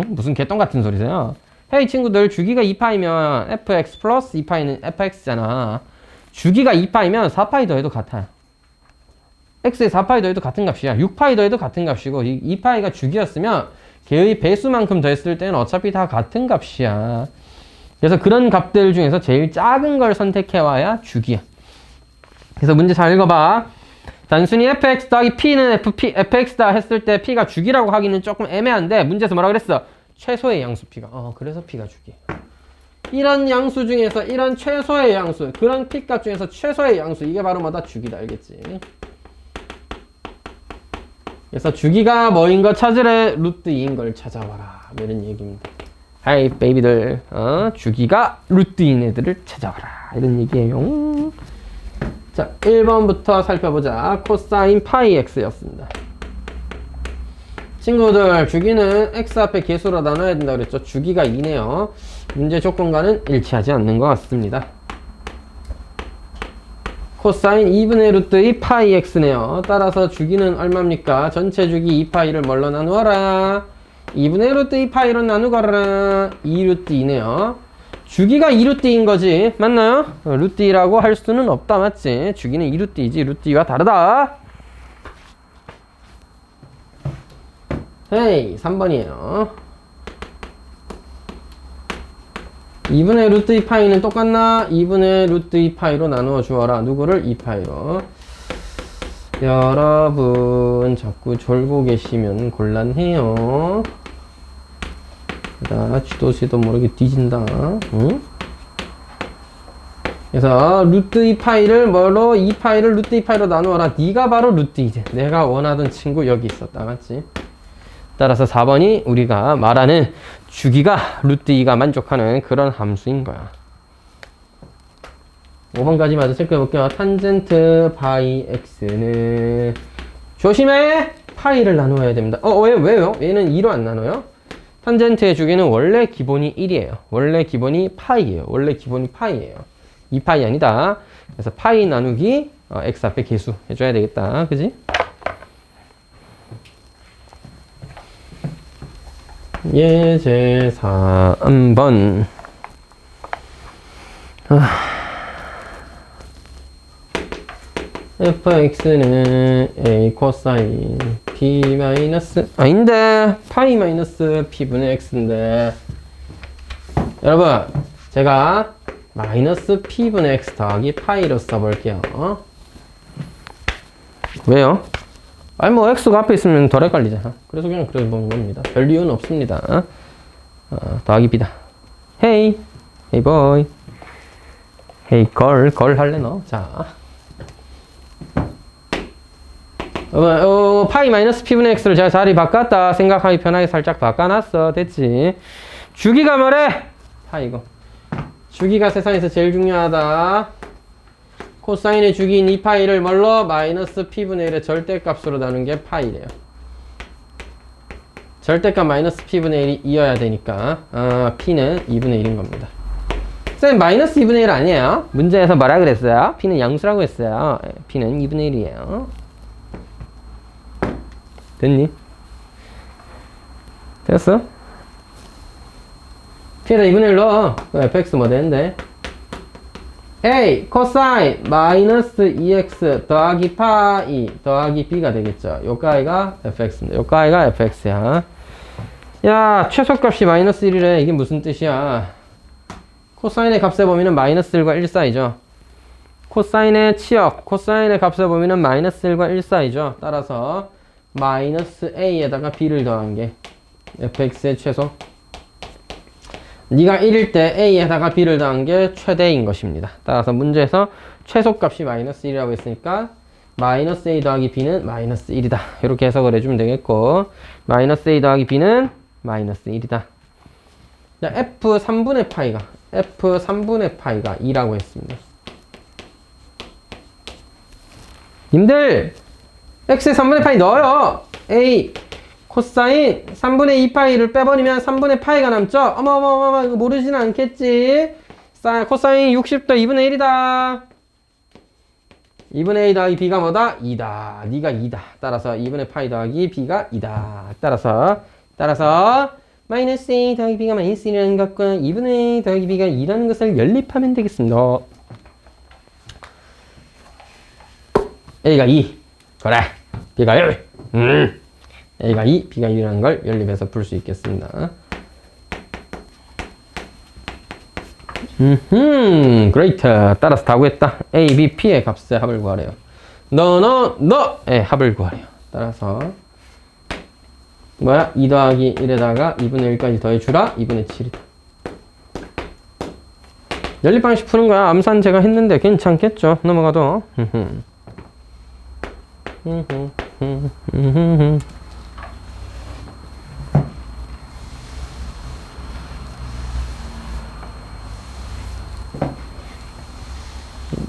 무슨 개똥 같은 소리세요? 헤이 친구들, 주기가 2파이면 fx 플러스 2파이는 fx잖아. 주기가 2파이면 4파이 더해도 같아요. x에 4파이 더해도 같은 값이야. 6파이 더해도 같은 값이고 2파이가 주기였으면 걔의 배수만큼 더했을 때는 어차피 다 같은 값이야. 그래서 그런 값들 중에서 제일 작은 걸 선택해와야 주기야. 그래서 문제 잘 읽어봐. 단순히 fx 더하기 p는 fx다 했을 때 p가 주기라고 하기는 조금 애매한데 문제에서 뭐라 그랬어? 최소의 양수 p가. 그래서 p가 주기. 이런 양수 중에서 이런 최소의 양수, 그런 p값 중에서 최소의 양수, 이게 바로 뭐다? 주기다. 알겠지? 그래서 주기가 뭐인 거 찾으래? 루트 2인 걸 찾아와라. 이런 얘기입니다. 하이 베이비들, 주기가 루트 2인 애들을 찾아와라. 이런 얘기예요. 자, 1번부터 살펴보자. 코사인 파이 x였습니다. 친구들, 주기는 x 앞에 개수로 나눠야 된다고 그랬죠. 주기가 2네요. 문제 조건과는 일치하지 않는 것 같습니다. 코사인 2분의 루트 2 파이 x네요. 따라서 주기는 얼마입니까? 전체 주기 2파이를 뭘로 나누어라? 2분의 루트 2 파이로 나누거라. 2 루트 2네요. 주기가 2 루트 2인 거지. 맞나요? 루트 2라고 할 수는 없다. 맞지? 주기는 2 루트 2지. 루트 2와 다르다. 헤이, 3번이에요. 2분의 루트 2파이는 똑같나? 2분의 루트 2파이로 나누어 주어라. 누구를? 2파이로. 여러분 자꾸 졸고 계시면 곤란해요. 자, 쥐도새도 모르게 뒤진다. 응? 그래서 루트 2파이를 뭐로? 2파이를 루트 2파이로 나누어라. 네가 바로 루트 2제. 내가 원하던 친구 여기 있었다. 맞지? 따라서 4번이 우리가 말하는 주기가 루트 2가 만족하는 그런 함수인 거야. 5번까지 마저 체크해볼게요. 탄젠트 파이 x는 조심해! 파이를 나누어야 됩니다. 왜요? 얘는 2로 안 나눠요? 탄젠트의 주기는 원래 기본이 1이에요. 원래 기본이 파이예요. 원래 기본이 파이예요. 2파이 아니다. 그래서 파이 나누기 x 앞에 개수 해줘야 되겠다. 그지? 예제 3번. fx는 a 코사인 b 마이너스 아닌데 파이 마이너스 p분의 x인데 여러분 제가 마이너스 p분의 x 더하기 파이로 써볼게요. 왜요? 아니 뭐 x가 앞에 있으면 덜 헷갈리잖아. 그래서 그냥 그래 보는 겁니다. 별 이유는 없습니다. 더하기 b다. Hey, hey boy, hey girl 할래 너? 자, 파이 마이너스 p분의 x를 제가 자리 바꿨다 생각하기 편하게 살짝 바꿔놨어. 됐지? 주기가 뭐래? 파이고. 주기가 세상에서 제일 중요하다. 코사인의 주기인 2파이를 뭘로? 마이너스 p분의 1의 절대값으로 나눈 게 파이래요. 절대값 마이너스 p분의 1이어야 되니까 p는 2분의 1인 겁니다. 쌤 마이너스 2분의 1 아니에요? 문제에서 뭐라 그랬어요? p는 양수라고 했어요. p는 2분의 1이에요. 됐니? 됐어? p에다 2분의 1 넣어. fx 뭐 되는데? a 코사인 마이너스 2x 더하기 파이 더하기 b가 되겠죠. 요가이가 fx입니다. 요가이가 fx야. 야, 최소값이 마이너스 1이래. 이게 무슨 뜻이야? 코사인의 값의 범위는 마이너스 1과 1 사이죠. 코사인의 치역, 코사인의 값의 범위는 마이너스 1과 1 사이죠. 따라서 마이너스 a에다가 b를 더한 게 fx의 최소. 네가 1일 때 a에다가 b를 더한 게 최대인 것입니다. 따라서 문제에서 최소값이 마이너스 1이라고 했으니까 마이너스 a 더하기 b는 마이너스 1이다. 이렇게 해석을 해주면 되겠고, 마이너스 a 더하기 b는 마이너스 1이다. 자, f 3분의 파이가 2라고 했습니다. 님들 x에 3분의 파이 넣어요. a 코사인 3분의 2파이를 빼버리면 3분의 파이가 남죠? 어머머머머, 이거 모르진 않겠지? 코사인 60도 2분의 1이다. 2분의 a 더하기 b가 뭐다? 2다. 네가 2다. 따라서 2분의 파이 더하기 b가 2다. 따라서 마이너스 a 더하기 b가 마이너스 1이라는 것과 2분의 a 더하기 b가 2라는 것을 연립하면 되겠습니다. a가 2. 그래. b가 1. a가 2, b가 1이라는 걸 연립해서 풀 수 있겠습니다. 그레이트. 따라서 다 구했다. a, b, p의 값의 합을 구하래요. 너의 합을 구하래요. 따라서 뭐야? 2 더하기 1에다가 2분의 1까지 더해주라. 2분의 7이다. 연립 방식 푸는 거야. 암산 제가 했는데 괜찮겠죠? 넘어가도.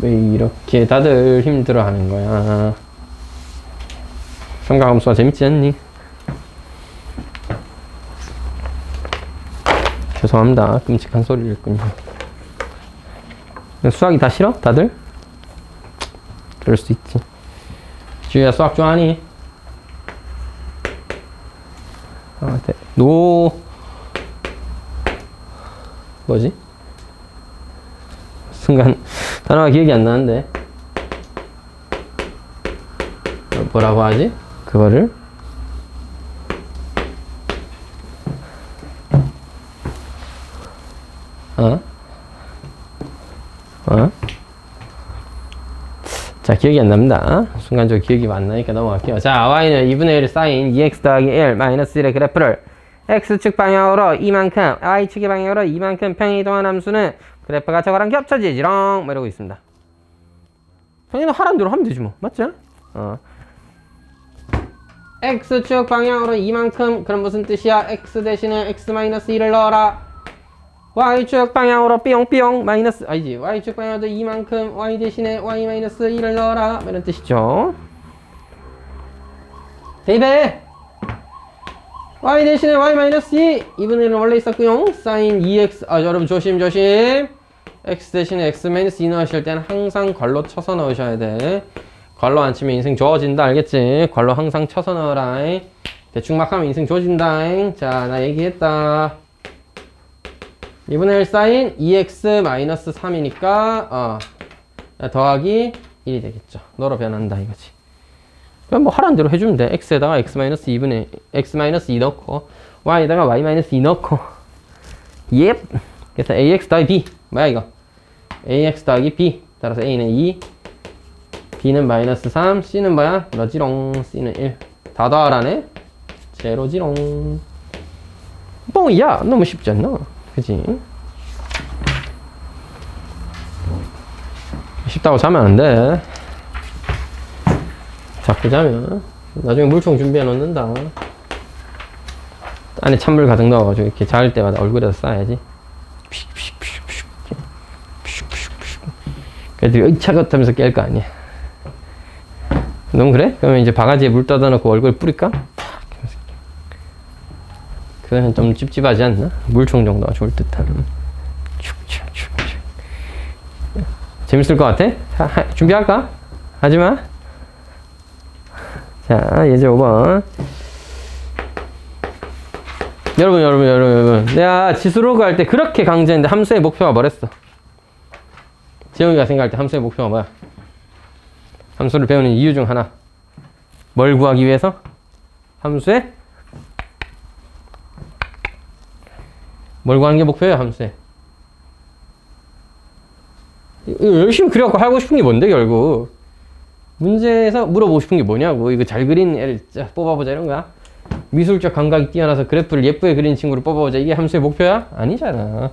왜 이렇게 다들 힘들어 하는 거야? 삼각함수가 재밌지 않니? 죄송합니다. 끔찍한 소리를 했군요. 수학이 다 싫어? 다들? 그럴 수 있지. 지우야, 수학 좋아하니? 뭐지? 순간 단어가 기억이 안 나는데 뭐라고 하지? 그거를 자, 기억이 안 납니다. 순간적으로 기억이 안 나니까 넘어갈게요. 자, y는 2분의 1 사인 2x 더하기 1 마이너스 1의 그래프를 x축 방향으로 이만큼, y축의 방향으로 이만큼 평이동한 함수는 그래프가 저거랑 겹쳐지지롱 뭐 이러고 있습니다. 평이동 하라는 대로 하면 되지 뭐. 맞지? x축 방향으로 이만큼, 그럼 무슨 뜻이야? x 대신에 x-1을 넣어라. y축 방향으로 삐용삐용 마이너스, 아니지, y축 방향으로 이만큼, y 대신에 y-1을 넣어라 뭐 이런 뜻이죠. 대입해. y 대신에 y-2 2분의 1은 원래 있었고요. 사인 2x, 여러분 조심 x 대신에 x-2 넣으실 때는 항상 괄호 쳐서 넣으셔야 돼. 괄호 안 치면 인생 좋아진다. 알겠지? 괄호 항상 쳐서 넣어라. 대충 막 하면 인생 좋아진다. 자, 나 얘기했다. 2분의 1 사인 2x-3이니까 더하기 1이 되겠죠. 너로 변한다 이거지. 그럼 뭐 하라는 대로 해주면 돼. x에다가 x-2분의 x-2 넣고 y에다가 y-2 넣고 예. 그래서 ax 더하기 b 뭐야 이거? ax 더하기 b. 따라서 a는 2, B는 마이너스 3, C는 뭐야? 너지롱. C는 1. 다 더하라네? 제로지롱. 뻥이야. 너무 쉽지 않나? 그치? 쉽다고 자면 안 돼. 자꾸 자면 나중에 물총 준비해 놓는다. 안에 찬물 가득 넣어가지고 이렇게 자을 때마다 얼굴에다 쏴야지. 그래도 으차긋하면서 깰 거 아니야. 너무 그래? 그러면 이제 바가지에 물 떠다 놓고 얼굴 뿌릴까? 그거는 좀 찝찝하지 않나? 물총 정도가 좋을 듯한. 재밌을 것 같아? 준비할까? 하지마. 자, 예제 5번. 여러분. 내가 지수로그 할 때 그렇게 강조했는데 함수의 목표가 뭐랬어? 재영이가 생각할 때 함수의 목표가 뭐야? 함수를 배우는 이유 중 하나. 뭘 구하기 위해서? 함수의? 뭘 구하는 게 목표예요, 함수의? 열심히 그려갖고 하고 싶은 게 뭔데, 결국? 문제에서 물어보고 싶은 게 뭐냐고. 이거 잘 그린 애를 뽑아보자, 이런 거야? 미술적 감각이 뛰어나서 그래프를 예쁘게 그린 친구를 뽑아보자. 이게 함수의 목표야? 아니잖아.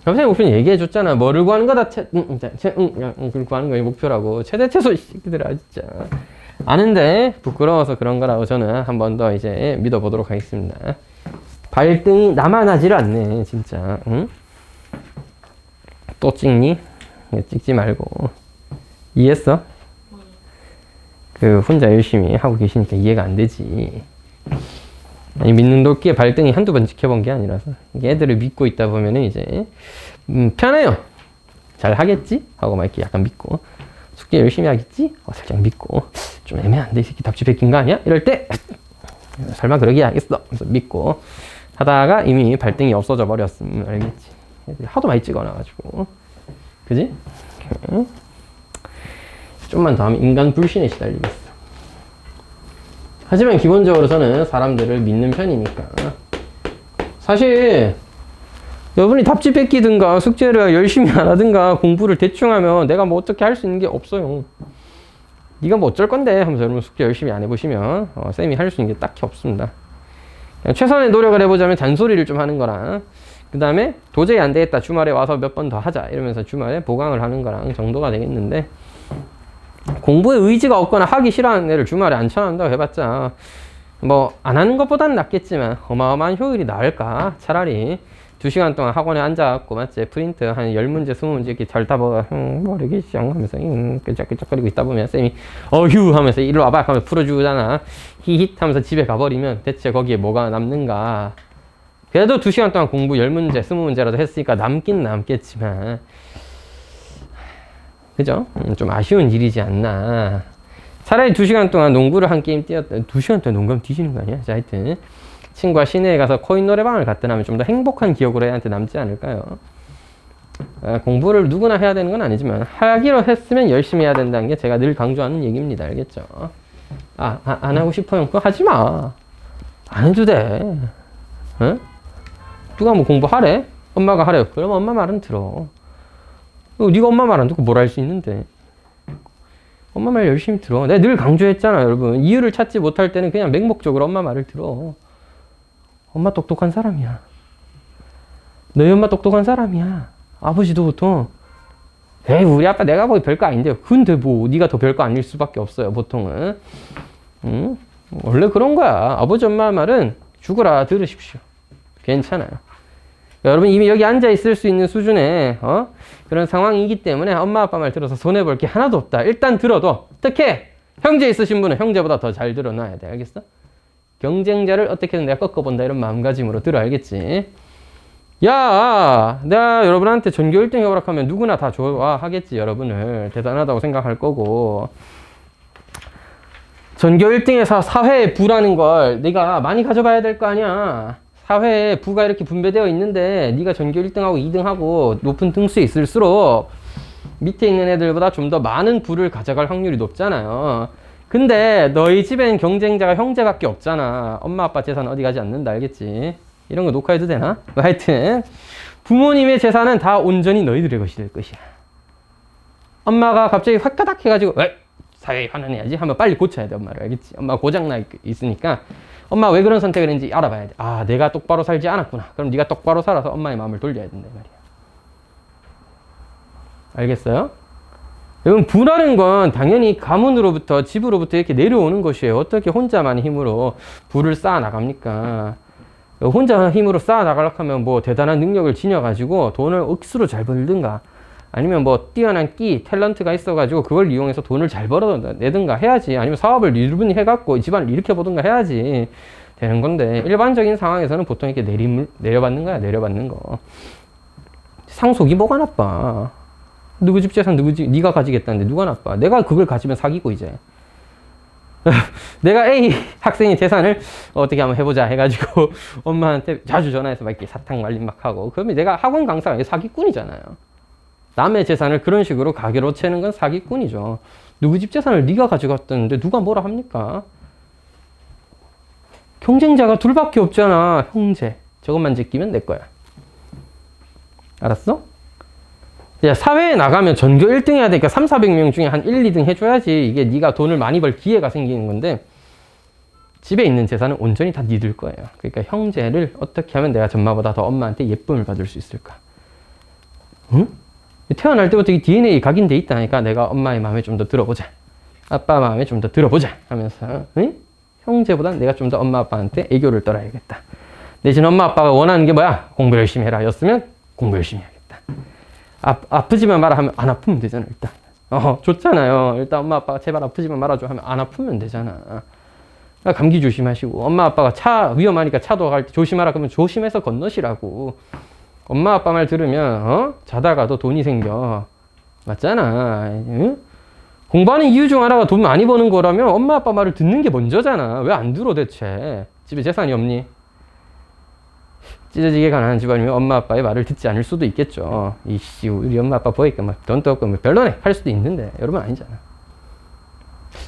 함수의 목표는 얘기해줬잖아. 뭐를 구하는 거다. 그걸 구하는 거야. 목표라고. 최대 최소 이 새끼들아, 진짜. 아는데 부끄러워서 그런 거라고 저는 한 번 더 이제 믿어보도록 하겠습니다. 발등이 나만 하지를 않네, 진짜. 응? 또 찍니? 찍지 말고. 이해했어? 그 혼자 열심히 하고 계시니까 이해가 안 되지. 아니, 믿는 도끼의 발등이 한두 번 지켜본 게 아니라서. 이게 애들을 믿고 있다 보면은 이제 편해요. 잘 하겠지? 하고 막 이렇게 약간 믿고, 숙제 열심히 하겠지? 살짝 믿고, 좀 애매한데 이 새끼 답지 베낀 거 아니야? 이럴 때 설마 그러기 하겠어. 그래서 믿고 하다가 이미 발등이 없어져 버렸음. 알겠지? 하도 많이 찍어놔가지고. 그지? 좀만 더 하면 인간 불신에 시달리겠어. 하지만 기본적으로 저는 사람들을 믿는 편이니까. 사실 여러분이 답지 뺏기든가 숙제를 열심히 안 하든가 공부를 대충 하면 내가 뭐 어떻게 할 수 있는 게 없어요. 네가 뭐 어쩔 건데 하면서 여러분 숙제 열심히 안 해보시면 쌤이 할 수 있는 게 딱히 없습니다. 그냥 최선의 노력을 해보자면 잔소리를 좀 하는 거랑, 그 다음에 도저히 안 되겠다 주말에 와서 몇 번 더 하자 이러면서 주말에 보강을 하는 거랑 정도가 되겠는데, 공부에 의지가 없거나 하기 싫어하는 애를 주말에 안 쳐난다고 해봤자 뭐 안 하는 것보다는 낫겠지만 어마어마한 효율이 나을까? 차라리 2시간 동안 학원에 앉아갖고 맞지? 프린트 한 10문제 20문제 이렇게 잘 따봐 모르기 시작 하면서 끄적끄적거리고 있다 보면 쌤이 어휴 하면서 이리 와봐 하면 풀어주잖아. 히힛 하면서 집에 가버리면 대체 거기에 뭐가 남는가? 그래도 2시간 동안 공부 10문제 20문제라도 했으니까 남긴 남겠지만, 그죠? 좀 아쉬운 일이지 않나. 차라리 2시간 동안 농구를 한 게임 뛰었다. 2시간 동안 농구하면 뒤지는 거 아니야? 자, 하여튼 친구와 시내에 가서 코인 노래방을 갔다 하면 좀 더 행복한 기억으로 애한테 남지 않을까요? 공부를 누구나 해야 되는 건 아니지만 하기로 했으면 열심히 해야 된다는 게 제가 늘 강조하는 얘기입니다. 알겠죠? 안 하고 싶어요? 그거 하지 마. 안 해도 돼. 응? 누가 뭐 공부하래? 엄마가 하래요. 그럼 엄마 말은 들어. 네가 엄마 말 안 듣고 뭘 할 수 있는데. 엄마 말 열심히 들어. 내가 늘 강조했잖아, 여러분. 이유를 찾지 못할 때는 그냥 맹목적으로 엄마 말을 들어. 엄마 똑똑한 사람이야. 너희 엄마 똑똑한 사람이야. 아버지도 보통 에이 우리 아빠 내가 보기 별거 아닌데요. 근데 뭐 네가 더 별거 아닐 수밖에 없어요, 보통은. 응? 원래 그런 거야. 아버지 엄마 말은 죽어라 들으십시오. 괜찮아요. 여러분 이미 여기 앉아 있을 수 있는 수준의 그런 상황이기 때문에 엄마 아빠 말 들어서 손해볼 게 하나도 없다. 일단 들어도, 특히 형제 있으신 분은 형제보다 더 잘 들어놔야 돼. 알겠어? 경쟁자를 어떻게든 내가 꺾어본다 이런 마음가짐으로 들어. 알겠지? 야, 내가 여러분한테 전교 1등 해보라 하면 누구나 다 좋아하겠지. 여러분을 대단하다고 생각할 거고, 전교 1등에서 사회의 부라는 걸 네가 많이 가져봐야 될 거 아니야. 사회에 부가 이렇게 분배되어 있는데 네가 전교 1등하고 2등하고 높은 등수에 있을수록 밑에 있는 애들보다 좀 더 많은 부를 가져갈 확률이 높잖아요. 근데 너희 집엔 경쟁자가 형제밖에 없잖아. 엄마 아빠 재산 어디 가지 않는다. 알겠지? 이런 거 녹화해도 되나? 하여튼 부모님의 재산은 다 온전히 너희들의 것이 될 것이야. 엄마가 갑자기 화까닥 해가지고 사회에 환원해야지 하면 빨리 고쳐야 돼, 엄마를. 알겠지? 엄마 고장나 있으니까 엄마 왜 그런 선택을 했는지 알아봐야 돼. 아, 내가 똑바로 살지 않았구나. 그럼 네가 똑바로 살아서 엄마의 마음을 돌려야 된다 말이야. 알겠어요? 여러분, 부라는 건 당연히 가문으로부터, 집으로부터 이렇게 내려오는 것이에요. 어떻게 혼자만의 힘으로 부를 쌓아 나갑니까? 혼자 힘으로 쌓아 나가려고 하면 뭐 대단한 능력을 지녀가지고 돈을 억수로 잘 벌든가, 아니면 뭐 뛰어난 끼, 탤런트가 있어가지고 그걸 이용해서 돈을 잘 벌어내든가 해야지. 아니면 사업을 유분히 해갖고 집안을 일으켜보든가 해야지 되는 건데, 일반적인 상황에서는 보통 이렇게 내려받는 거야, 내려받는 거. 상속이 뭐가 나빠? 누구 집 재산 누구 집 네가 가지겠다는데 누가 나빠? 내가 그걸 가지면 사기고 이제. 내가 A 학생의 재산을 어떻게 한번 해보자 해가지고 엄마한테 자주 전화해서 막 이렇게 사탕 말림 막 하고, 그러면 내가 학원 강사가 사기꾼이잖아요. 남의 재산을 그런 식으로 가게로 채는 건 사기꾼이죠. 누구 집 재산을 네가 가져갔다는데 누가 뭐라 합니까? 경쟁자가 둘밖에 없잖아. 형제. 저것만 제끼면 내 거야. 알았어? 야, 사회에 나가면 전교 1등 해야 되니까 300~400명 중에 한 1, 2등 해줘야지 이게 네가 돈을 많이 벌 기회가 생기는 건데, 집에 있는 재산은 온전히 다 니들 거예요. 그러니까 형제를 어떻게 하면 내가 전마보다 더 엄마한테 예쁨을 받을 수 있을까? 응? 태어날 때부터 이 DNA 각인돼 있다니까. 내가 엄마의 마음에 좀 더 들어보자, 아빠 마음에 좀 더 들어보자 하면서, 응? 형제보다 내가 좀 더 엄마 아빠한테 애교를 떨어야겠다. 내지는 엄마 아빠가 원하는 게 뭐야? 공부 열심히 해라 였으면 공부 열심히 해야겠다. 아프지만 마라 하면 안 아프면 되잖아. 일단 좋잖아요. 일단 엄마 아빠가 제발 아프지만 말아줘 하면 안 아프면 되잖아. 그러니까 감기 조심하시고, 엄마 아빠가 차 위험하니까 차도 갈 때 조심하라 그러면 조심해서 건너시라고. 엄마 아빠 말 들으면 자다가도 돈이 생겨. 맞잖아. 응? 공부하는 이유 중 하나가 돈 많이 버는 거라면 엄마 아빠 말을 듣는 게 먼저잖아. 왜 안 들어 대체? 집에 재산이 없니? 찢어지게 가난한 집안이면 엄마 아빠의 말을 듣지 않을 수도 있겠죠. 이씨, 우리 엄마 아빠 보니까 막 돈도 없고 뭐 별로네 할 수도 있는데, 여러분 아니잖아.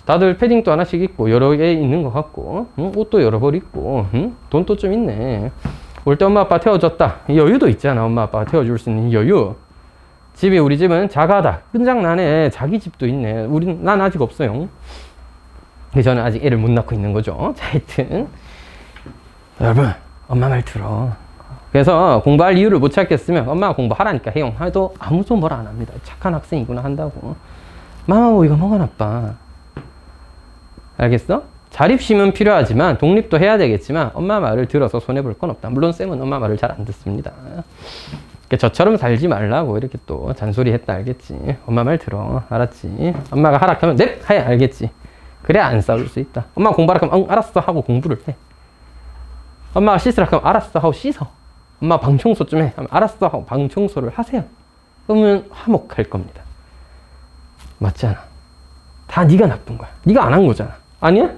다들 패딩도 하나씩 입고 여러 개 있는 것 같고, 응? 옷도 여러 벌 입고, 응? 돈도 좀 있네. 올 때 엄마 아빠 태워줬다. 여유도 있잖아. 엄마 아빠가 태워줄 수 있는 여유. 집이, 우리 집은 작아다. 끝장나네. 자기 집도 있네. 난 아직 없어요. 저는 아직 애를 못 낳고 있는 거죠. 자, 하여튼 여러분, 엄마 말 들어. 그래서 공부할 이유를 못 찾겠으면 엄마가 공부하라니까 해요. 해도 아무도 뭐라 안 합니다. 착한 학생이구나 한다고. 마마, 이거 뭐가 나빠? 알겠어? 자립심은 필요하지만 독립도 해야 되겠지만 엄마 말을 들어서 손해볼 건 없다. 물론 쌤은 엄마 말을 잘 안 듣습니다. 그러니까 저처럼 살지 말라고 이렇게 또 잔소리 했다. 알겠지? 엄마 말 들어. 알았지? 엄마가 하락하면 넵! 해! 알겠지? 그래야 안 싸울 수 있다. 엄마가 공부하라 하면 응, 알았어 하고 공부를 해. 엄마가 씻으라 하면 알았어 하고 씻어. 엄마 방 청소 좀 해 하면 알았어 하고 방 청소를 하세요. 그러면 화목할 겁니다. 맞잖아. 다 네가 나쁜 거야. 네가 안 한 거잖아. 아니야?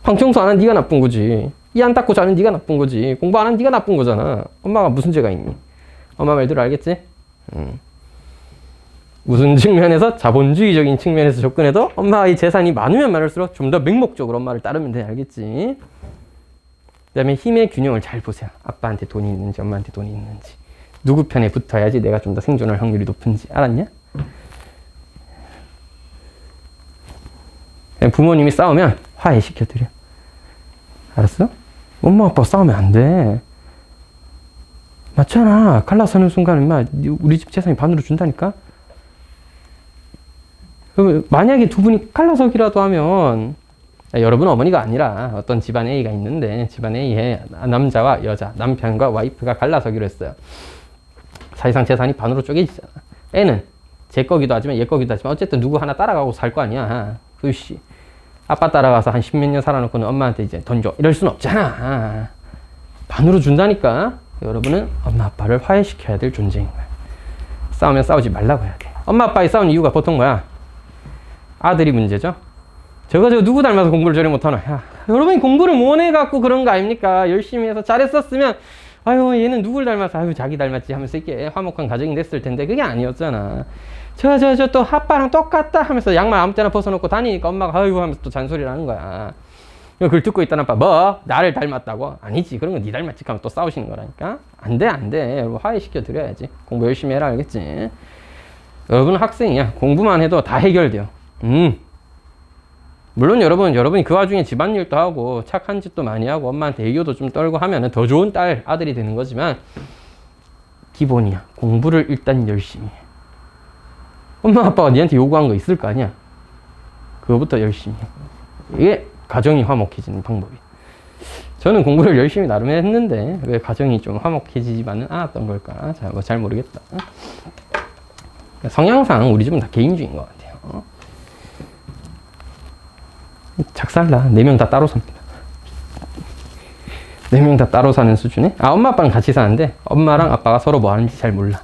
방 청소 안 한 네가 나쁜 거지. 이 안 닦고 자는 네가 나쁜 거지. 공부 안 한 네가 나쁜 거잖아. 엄마가 무슨 죄가 있니? 엄마 말대로 알겠지? 무슨 측면에서? 자본주의적인 측면에서 접근해도 엄마의 재산이 많으면 많을수록 좀 더 맹목적으로 엄마를 따르면 돼. 알겠지? 그 다음에 힘의 균형을 잘 보세요. 아빠한테 돈이 있는지 엄마한테 돈이 있는지, 누구 편에 붙어야지 내가 좀 더 생존할 확률이 높은지. 알았냐? 부모님이 싸우면 화해시켜드려. 알았어? 엄마 아빠 싸우면 안 돼. 맞잖아. 갈라서는 순간 인마 우리 집 재산이 반으로 준다니까. 그러면 만약에 두 분이 갈라서기라도 하면, 여러분 어머니가 아니라 어떤 집안 A가 있는데, 집안 A에 남자와 여자, 남편과 와이프가 갈라서기로 했어요. 사실상 재산이 반으로 쪼개지잖아. 애는 제 거기도 하지만 얘 거기도 하지만 어쨌든 누구 하나 따라가고 살 거 아니야. 그씨 아빠 따라가서 한 10몇 년 살아놓고는 엄마한테 이제 돈 줘 이럴 순 없잖아. 반으로 준다니까. 여러분은 엄마 아빠를 화해시켜야 될 존재인 거야. 싸우면 싸우지 말라고 해야 돼. 엄마 아빠의 싸우는 이유가 보통 뭐야? 아들이 문제죠. 저거 누구 닮아서 공부를 저리 못하나. 야, 여러분이 공부를 못 해갖고 그런 거 아닙니까? 열심히 해서 잘했었으면 아유 얘는 누굴 닮아서 아유 자기 닮았지 하면서 이렇게 화목한 가정이 됐을 텐데, 그게 아니었잖아. 저 또 아빠랑 똑같다 하면서 양말 아무 때나 벗어놓고 다니니까 엄마가 아이고 하면서 또 잔소리를 하는 거야. 그걸 듣고 있던 아빠 뭐? 나를 닮았다고? 아니지, 그런 건 네 닮았지 하면 또 싸우시는 거라니까. 안돼 여러분, 화해시켜 드려야지. 공부 열심히 해라. 알겠지? 여러분은 학생이야. 공부만 해도 다 해결돼요. 물론 여러분이 그 와중에 집안일도 하고 착한 짓도 많이 하고 엄마한테 애교도 좀 떨고 하면은 더 좋은 아들이 되는 거지만 기본이야. 공부를 일단 열심히 해. 엄마 아빠가 니한테 요구한 거 있을 거 아니야. 그거부터 열심히 해. 이게 가정이 화목해지는 방법이. 저는 공부를 열심히 나름 했는데 왜 가정이 좀 화목해지지만은 않았던 걸까? 잘 모르겠다. 성향상 우리 집은 다 개인주의인 것 같아요. 작살나. 4명 다 따로 삽니다. 4명 다 따로 사는 수준에? 엄마 아빠랑 같이 사는데 엄마랑 아빠가 서로 뭐 하는지 잘 몰라.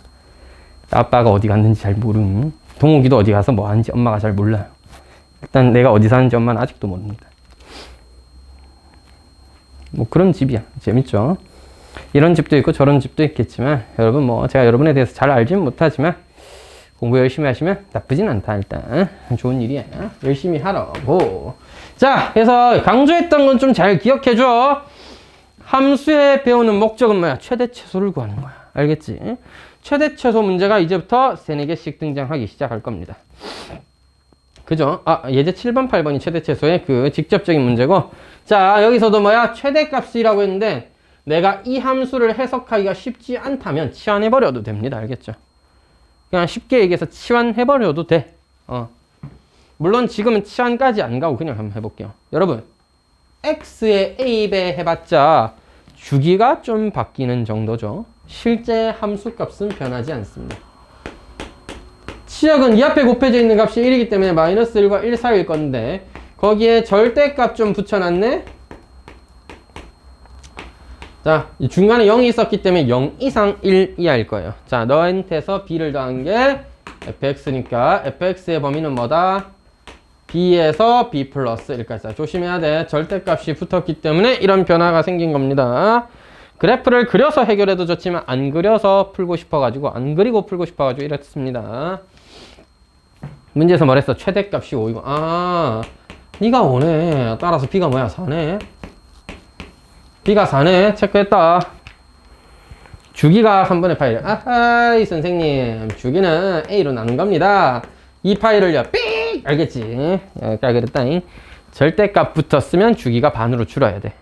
아빠가 어디 갔는지 잘 모르니. 동욱이도 어디 가서 뭐 하는지 엄마가 잘 몰라요. 일단 내가 어디 사는지 엄마는 아직도 모릅니다. 뭐 그런 집이야. 재밌죠? 이런 집도 있고 저런 집도 있겠지만 여러분 뭐 제가 여러분에 대해서 잘 알지는 못하지만 공부 열심히 하시면 나쁘진 않다. 일단 좋은 일이야. 열심히 하라고. 자, 그래서 강조했던 건 좀 잘 기억해줘. 함수에 배우는 목적은 뭐야? 최대 최소를 구하는 거야. 알겠지? 최대 최소 문제가 이제부터 3, 4개씩 등장하기 시작할 겁니다. 그죠? 예제 7번, 8번이 최대 최소의 그 직접적인 문제고, 자, 여기서도 뭐야? 최대값이라고 했는데 내가 이 함수를 해석하기가 쉽지 않다면 치환해버려도 됩니다. 알겠죠? 그냥 쉽게 얘기해서 치환해버려도 돼. 물론 지금은 치환까지 안 가고 그냥 한번 해볼게요. 여러분, x의 a배 해봤자 주기가 좀 바뀌는 정도죠. 실제 함수값은 변하지 않습니다. 치역은 이 앞에 곱해져 있는 값이 1이기 때문에 마이너스 1과 1 사이일 건데 거기에 절대값 좀 붙여놨네. 자, 중간에 0이 있었기 때문에 0 이상 1 이하일 거예요. 자, 너한테서 b를 더한 게 fx니까 fx의 범위는 뭐다? b에서 b 플러스 1까지. 조심해야 돼. 절대값이 붙었기 때문에 이런 변화가 생긴 겁니다. 그래프를 그려서 해결해도 좋지만 안 그려서 풀고 싶어가지고 안 그리고 풀고 싶어가지고 이랬습니다. 문제에서 뭐랬어? 최대값이 5이고 네가 5네. 따라서 b가 뭐야? 4네. b가 4네. 체크했다. 주기가 3분의 파이. 아하이 선생님, 주기는 a로 나눈 겁니다. 이 파이를요 삑! 알겠지? 여기까지 그랬다잉. 절대값 붙었으면 주기가 반으로 줄어야 돼.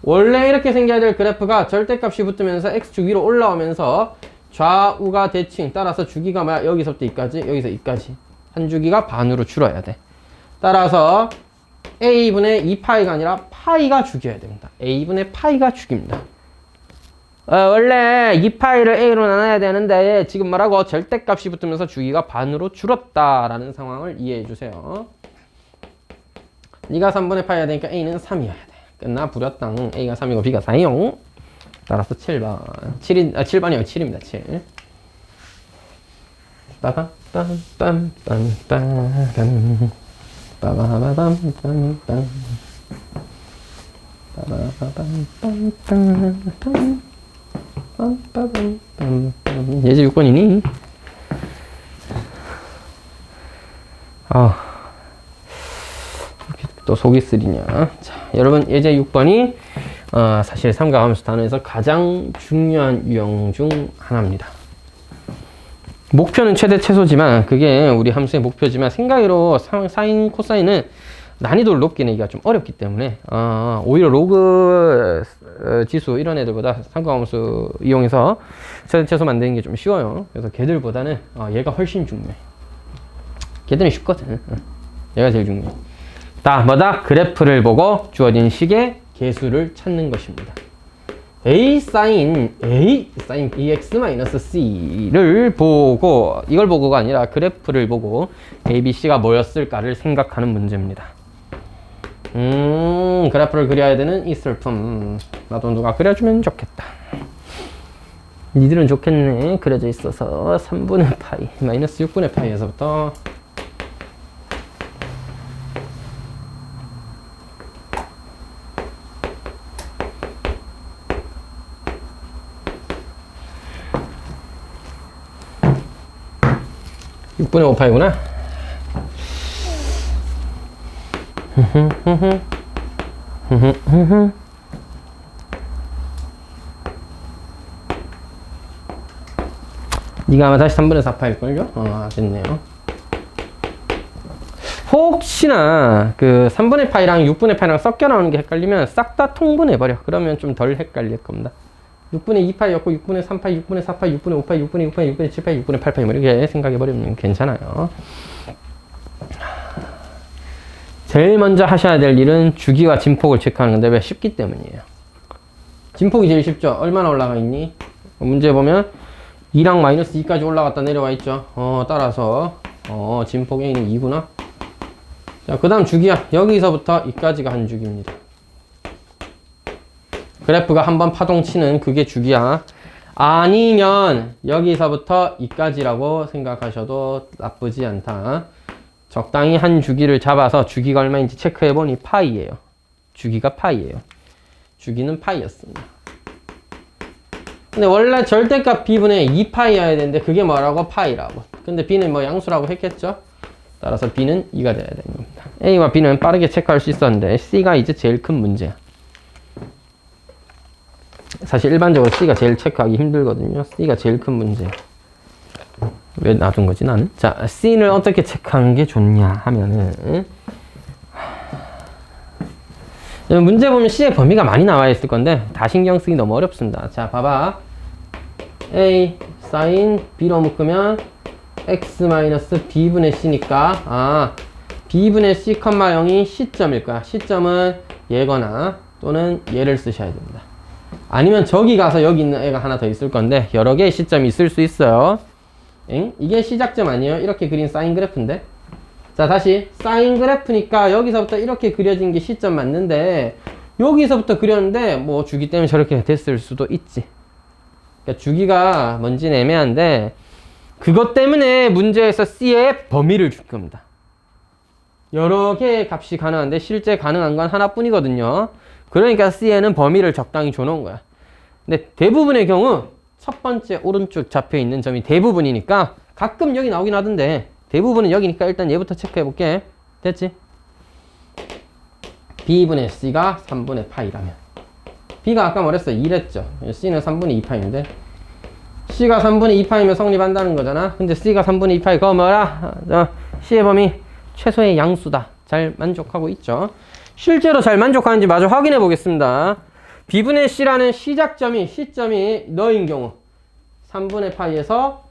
원래 이렇게 생겨야 될 그래프가 절대값이 붙으면서 x축 위로 올라오면서 좌우가 대칭 따라서 주기가 뭐야? 여기서부터 이까지, 여기서 이까지 한 주기가 반으로 줄어야 돼. 따라서 a분의 2파이가 아니라 파이가 주기여야 됩니다. a분의 파이가 주기입니다. 원래 2파이를 a로 나눠야 되는데 지금 뭐라고? 절대값이 붙으면서 주기가 반으로 줄었다라는 상황을 이해해 주세요. 네가 3분의 파이야 되니까 a는 3이어야 돼. 끝나 부렸당. a가 3이고 b가 4이요. 따라서 7번. 7번이요. 7입니다. 7. 빠밤빰빰빰빰빰 빠바바밤빰빰 빠바바밤빰빰빰 빰빰빰빰 예제 6번이니? 또 속이 쓰리냐. 자, 여러분 예제 6번이 사실 삼각함수 단어에서 가장 중요한 유형 중 하나입니다. 목표는 최대 최소지만 그게 우리 함수의 목표지만 생각으로 사인 코사인은 난이도를 높게 내기가 좀 어렵기 때문에 오히려 로그 지수 이런 애들보다 삼각함수 이용해서 최대 최소 만드는 게 좀 쉬워요. 그래서 걔들보다는 얘가 훨씬 중요해. 걔들은 쉽거든. 얘가 제일 중요해. 뭐다? 그래프를 보고 주어진 식의 개수를 찾는 것입니다. a sin bx-c를 보고, 이걸 보고가 아니라 그래프를 보고 a, b, c가 뭐였을까를 생각하는 문제입니다. 그래프를 그려야 되는 이 슬픔. 나도 누가 그려주면 좋겠다. 니들은 좋겠네. 그려져 있어서 3분의 파이 마이너스 6분의 파이에서부터 6분의 5파이구나. 니가 아마 다시 3분의 4파일걸요? 됐네요. 혹시나 그 3분의 파이랑 6분의 파이랑 섞여 나오는 게 헷갈리면 싹 다 통분해버려. 그러면 좀 덜 헷갈릴 겁니다. 6분의 2파이였고 6분의 3파이, 6분의 4파이, 6분의 5파이, 6분의 6파이, 6분의 7파이, 6분의 8파이 뭐 이렇게 생각해버리면 괜찮아요. 제일 먼저 하셔야 될 일은 주기와 진폭을 체크하는 건데 왜? 쉽기 때문이에요. 진폭이 제일 쉽죠. 얼마나 올라가 있니? 문제 보면 2랑 마이너스 2까지 올라갔다 내려와 있죠. 따라서 진폭 A는 2구나. 자, 그 다음 주기야. 여기서부터 2까지가 한 주기입니다. 그래프가 한번 파동 치는 그게 주기야. 아니면 여기서부터 2까지라고 생각하셔도 나쁘지 않다. 적당히 한 주기를 잡아서 주기가 얼마인지 체크해보니 파이예요. 주기가 파이예요. 주기는 파이였습니다. 근데 원래 절대값 b분의 2파이여야 되는데 그게 뭐라고? 파이라고. 근데 b는 뭐 양수라고 했겠죠? 따라서 b는 2가 돼야 되는 겁니다. a와 b는 빠르게 체크할 수 있었는데 c가 이제 제일 큰 문제야. 사실 일반적으로 c가 제일 체크하기 힘들거든요. c가 제일 큰 문제야. 왜 놔둔 거지 나는? 자, c는 어떻게 체크하는 게 좋냐 하면은 문제 보면 c의 범위가 많이 나와 있을 건데 다 신경 쓰기 너무 어렵습니다. 자, 봐봐. a sin b로 묶으면 x-b분의 c니까 b분의 c, 0이 시점일 거야. 시점은 얘거나 또는 얘를 쓰셔야 됩니다. 아니면 저기 가서 여기 있는 애가 하나 더 있을 건데 여러 개의 시점이 있을 수 있어요. 엥? 이게 시작점 아니에요? 이렇게 그린 사인 그래프인데. 자, 다시 사인 그래프니까 여기서부터 이렇게 그려진 게 시점 맞는데 여기서부터 그렸는데 뭐 주기 때문에 저렇게 됐을 수도 있지. 그러니까 주기가 뭔지는 애매한데 그것 때문에 문제에서 C의 범위를 줄 겁니다. 여러 개의 값이 가능한데 실제 가능한 건 하나뿐이거든요. 그러니까 C에는 범위를 적당히 줘놓은 거야. 근데 대부분의 경우 첫 번째 오른쪽 잡혀 있는 점이 대부분이니까 가끔 여기 나오긴 하던데 대부분은 여기니까 일단 얘부터 체크해 볼게. 됐지? b분의 c가 3분의 파이라면 b가 아까 뭐랬어? 2랬죠. c는 3분의 2파인데 c가 3분의 2파이면 성립한다는 거잖아. 근데 c가 3분의 2파이 그거 뭐라? c의 범위 최소의 양수다. 잘 만족하고 있죠. 실제로 잘 만족하는지 마저 확인해 보겠습니다. b분의 c라는 시작점이 시점이 너인 경우 3분의 파이에서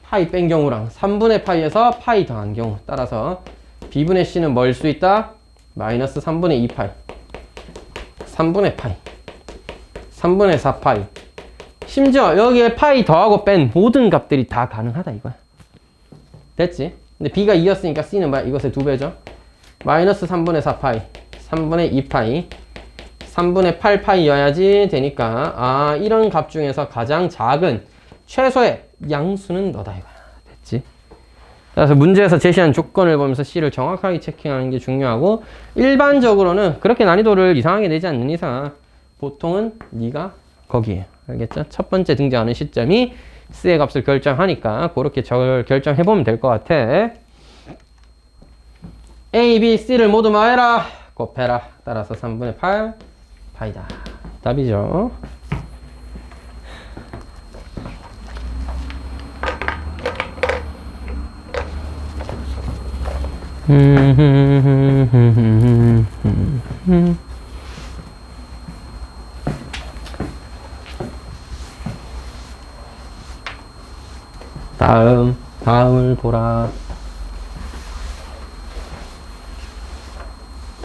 파이 뺀 경우랑 3분의 파이에서 파이 더한 경우 따라서 b분의 c는 뭐일 수 있다? 마이너스 3분의 2파이 3분의 파이 3분의 4파이 심지어 여기에 파이 더하고 뺀 모든 값들이 다 가능하다 이거야. 됐지? 근데 b가 2였으니까 c는 뭐야? 이것의 2배죠. 마이너스 3분의 4파이 3분의 2파이 3분의 8파이여야지 되니까 이런 값 중에서 가장 작은 최소의 양수는 너다 이거야. 됐지? 그래서 문제에서 제시한 조건을 보면서 C를 정확하게 체킹하는 게 중요하고 일반적으로는 그렇게 난이도를 이상하게 내지 않는 이상 보통은 네가 거기에요. 알겠죠? 첫 번째 등장하는 시점이 C의 값을 결정하니까 그렇게 저걸 결정해보면 될 것 같아. A, B, C를 모두 뭐 해라? 곱해라. 따라서 3분의 8 파이다. 답이죠. 다음을 보라.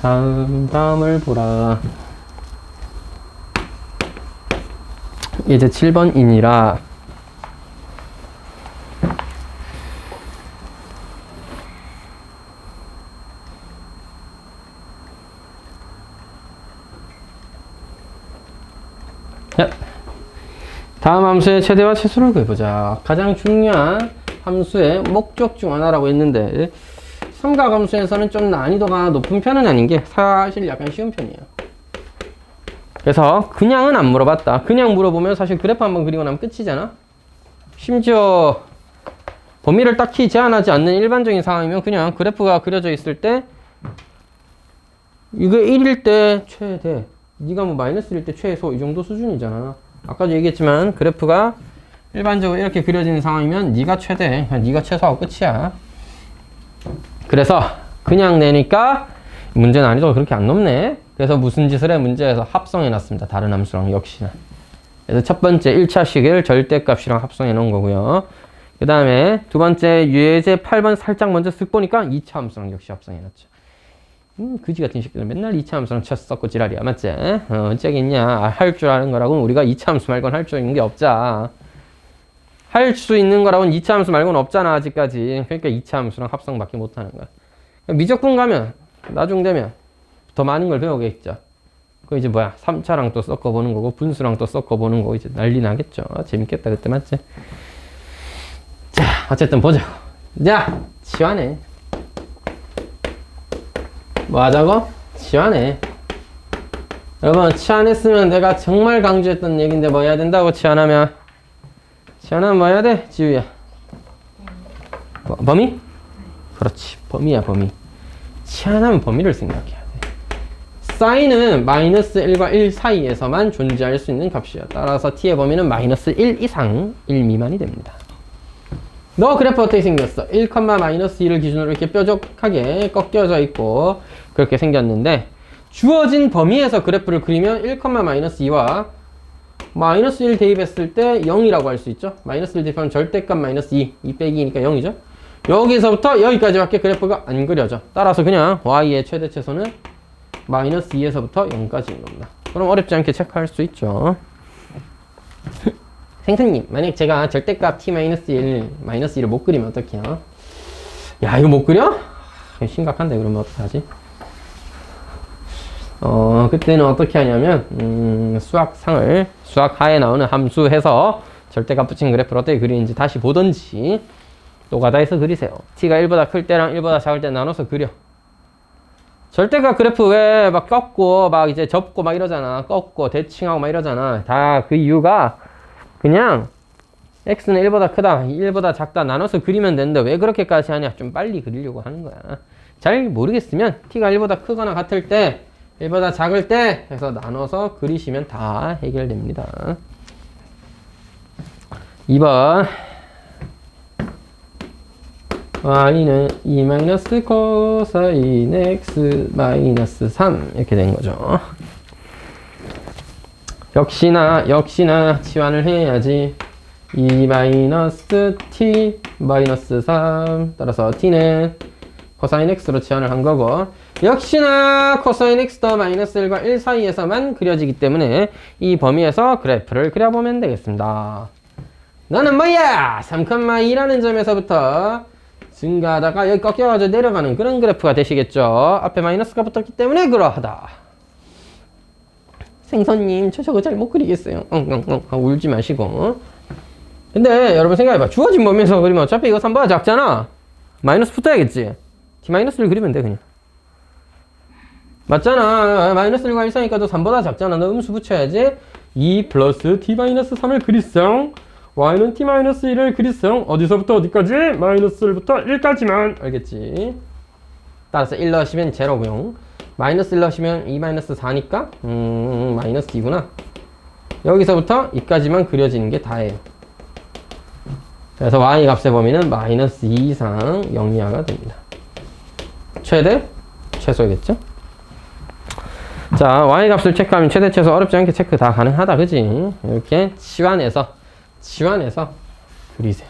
다음을 보라. 이제 7번이니라 다음 함수의 최대와 최소를 구해보자. 가장 중요한 함수의 목적 중 하나라고 했는데 삼각함수에서는 좀 난이도가 높은 편은 아닌 게 사실 약간 쉬운 편이에요. 그래서 그냥은 안 물어봤다. 그냥 물어보면 사실 그래프 한번 그리고 나면 끝이잖아. 심지어 범위를 딱히 제한하지 않는 일반적인 상황이면 그냥 그래프가 그려져 있을 때 이거 1일 때 최대, 네가 뭐 마이너스 1일 때 최소 이 정도 수준이잖아. 아까도 얘기했지만 그래프가 일반적으로 이렇게 그려지는 상황이면 네가 최대, 네가 최소하고 끝이야. 그래서 그냥 내니까 문제 난이도가 그렇게 안 높네. 그래서 무슨 짓을 해? 문제에서 합성해 놨습니다. 다른 함수랑 역시나. 그래서 첫 번째 1차식을 절대값이랑 합성해 놓은 거고요. 그 다음에 두 번째 예제 8번 살짝 먼저 쓱 보니까 2차 함수랑 역시 합성해 놨죠. 그지 같은 새끼들 맨날 2차 함수랑 쳤었고 지랄이야. 맞지? 어쩌겠냐. 할 줄 아는 거라고는 우리가 2차 함수 말고는 할 줄 있는 게 없자. 할 수 있는 거라고는 2차 함수 말고는 없잖아 아직까지. 그러니까 2차 함수랑 합성밖에 못하는 거야. 미적분 가면 나중 되면 더 많은 걸 배우겠죠. 그 이제 뭐야 3차랑 또 섞어보는 거고 분수랑 또 섞어보는 거고 이제 난리 나겠죠. 재밌겠다 그때. 맞지? 자 어쨌든 보자. 자 치환해. 뭐 하자고? 치환해. 여러분 치환했으면 내가 정말 강조했던 얘기인데 뭐 해야 된다고? 치환하면 뭐 해야 돼? 지우야 범위? 그렇지 범위야 범위. 치환하면 범위를 생각해야 돼. 사인은 마이너스 1과 1 사이에서만 존재할 수 있는 값이야. 따라서 t의 범위는 마이너스 1 이상 1 미만이 됩니다. 너 그래프 어떻게 생겼어? 1, 마이너스 2를 기준으로 이렇게 뾰족하게 꺾여져 있고 그렇게 생겼는데 주어진 범위에서 그래프를 그리면 1, 마이너스 2와 마이너스 1 대입했을 때 0이라고 할 수 있죠. 마이너스 1 대입하면 절대값 마이너스 2 빼기니까 0이죠. 여기서부터 여기까지밖에 그래프가 안 그려져. 따라서 그냥 y의 최대 최소는 마이너스 2에서부터 0까지인 겁니다. 그럼 어렵지 않게 체크할 수 있죠. 생선님, 만약 제가 절대값 t-1, 마이너스 1을 못 그리면 어떡해요? 야, 이거 못 그려? 심각한데, 그러면 어떡하지? 그때는 어떻게 하냐면, 수학 하에 나오는 함수 해서 절대값 붙인 그래프를 어떻게 그리는지 다시 보던지, 노가다해서 그리세요. t가 1보다 클 때랑 1보다 작을 때 나눠서 그려. 절대값 그래프 왜 막 꺾고, 막 이제 접고 막 이러잖아. 꺾고, 대칭하고 막 이러잖아. 다 그 이유가 그냥 x는 1보다 크다, 1보다 작다 나눠서 그리면 되는데 왜 그렇게까지 하냐? 좀 빨리 그리려고 하는 거야. 잘 모르겠으면 t가 1보다 크거나 같을 때, 1보다 작을 때 해서 나눠서 그리시면 다 해결됩니다. 2번 y는 2 마이너스 코사인 x 마이너스 3 이렇게 된 거죠. 역시나 치환을 해야지. 2 마이너스 t 마이너스 3 따라서 t는 코사인 x로 치환을 한 거고 역시나 코사인 x 더 마이너스 1과 1 사이에서만 그려지기 때문에 이 범위에서 그래프를 그려보면 되겠습니다. 너는 뭐야? 3,2라는 점에서부터 증가하다가 여기 꺾여가지고 내려가는 그런 그래프가 되시겠죠. 앞에 마이너스가 붙었기 때문에 그러하다. 생선님, 저 저거 잘 못 그리겠어요. 울지 마시고. 근데 여러분 생각해봐. 주어진 범위에서 그리면 어차피 이거 3보다 작잖아. 마이너스 붙어야겠지. t-1을 그리면 돼 그냥. 맞잖아. 마이너스 1과 1 사이니까 또 3보다 작잖아. 너 음수 붙여야지. 2 플러스 t-3을 그리성. y는 t-1을 그리성. 어디서부터 어디까지? 마이너스 1부터 1까지만. 알겠지? 따라서 1 넣으시면 제로고요. 마이너스 1 넣으시면 2 마이너스 4니까 마이너스 2구나. 여기서부터 2까지만 그려지는 게 다예요. 그래서 y 값의 범위는 마이너스 2 이상 0 이하가 됩니다. 최대, 최소이겠죠? 자, y 값을 체크하면 최대, 최소 어렵지 않게 체크 다 가능하다. 그지? 이렇게 치환해서 그리세요.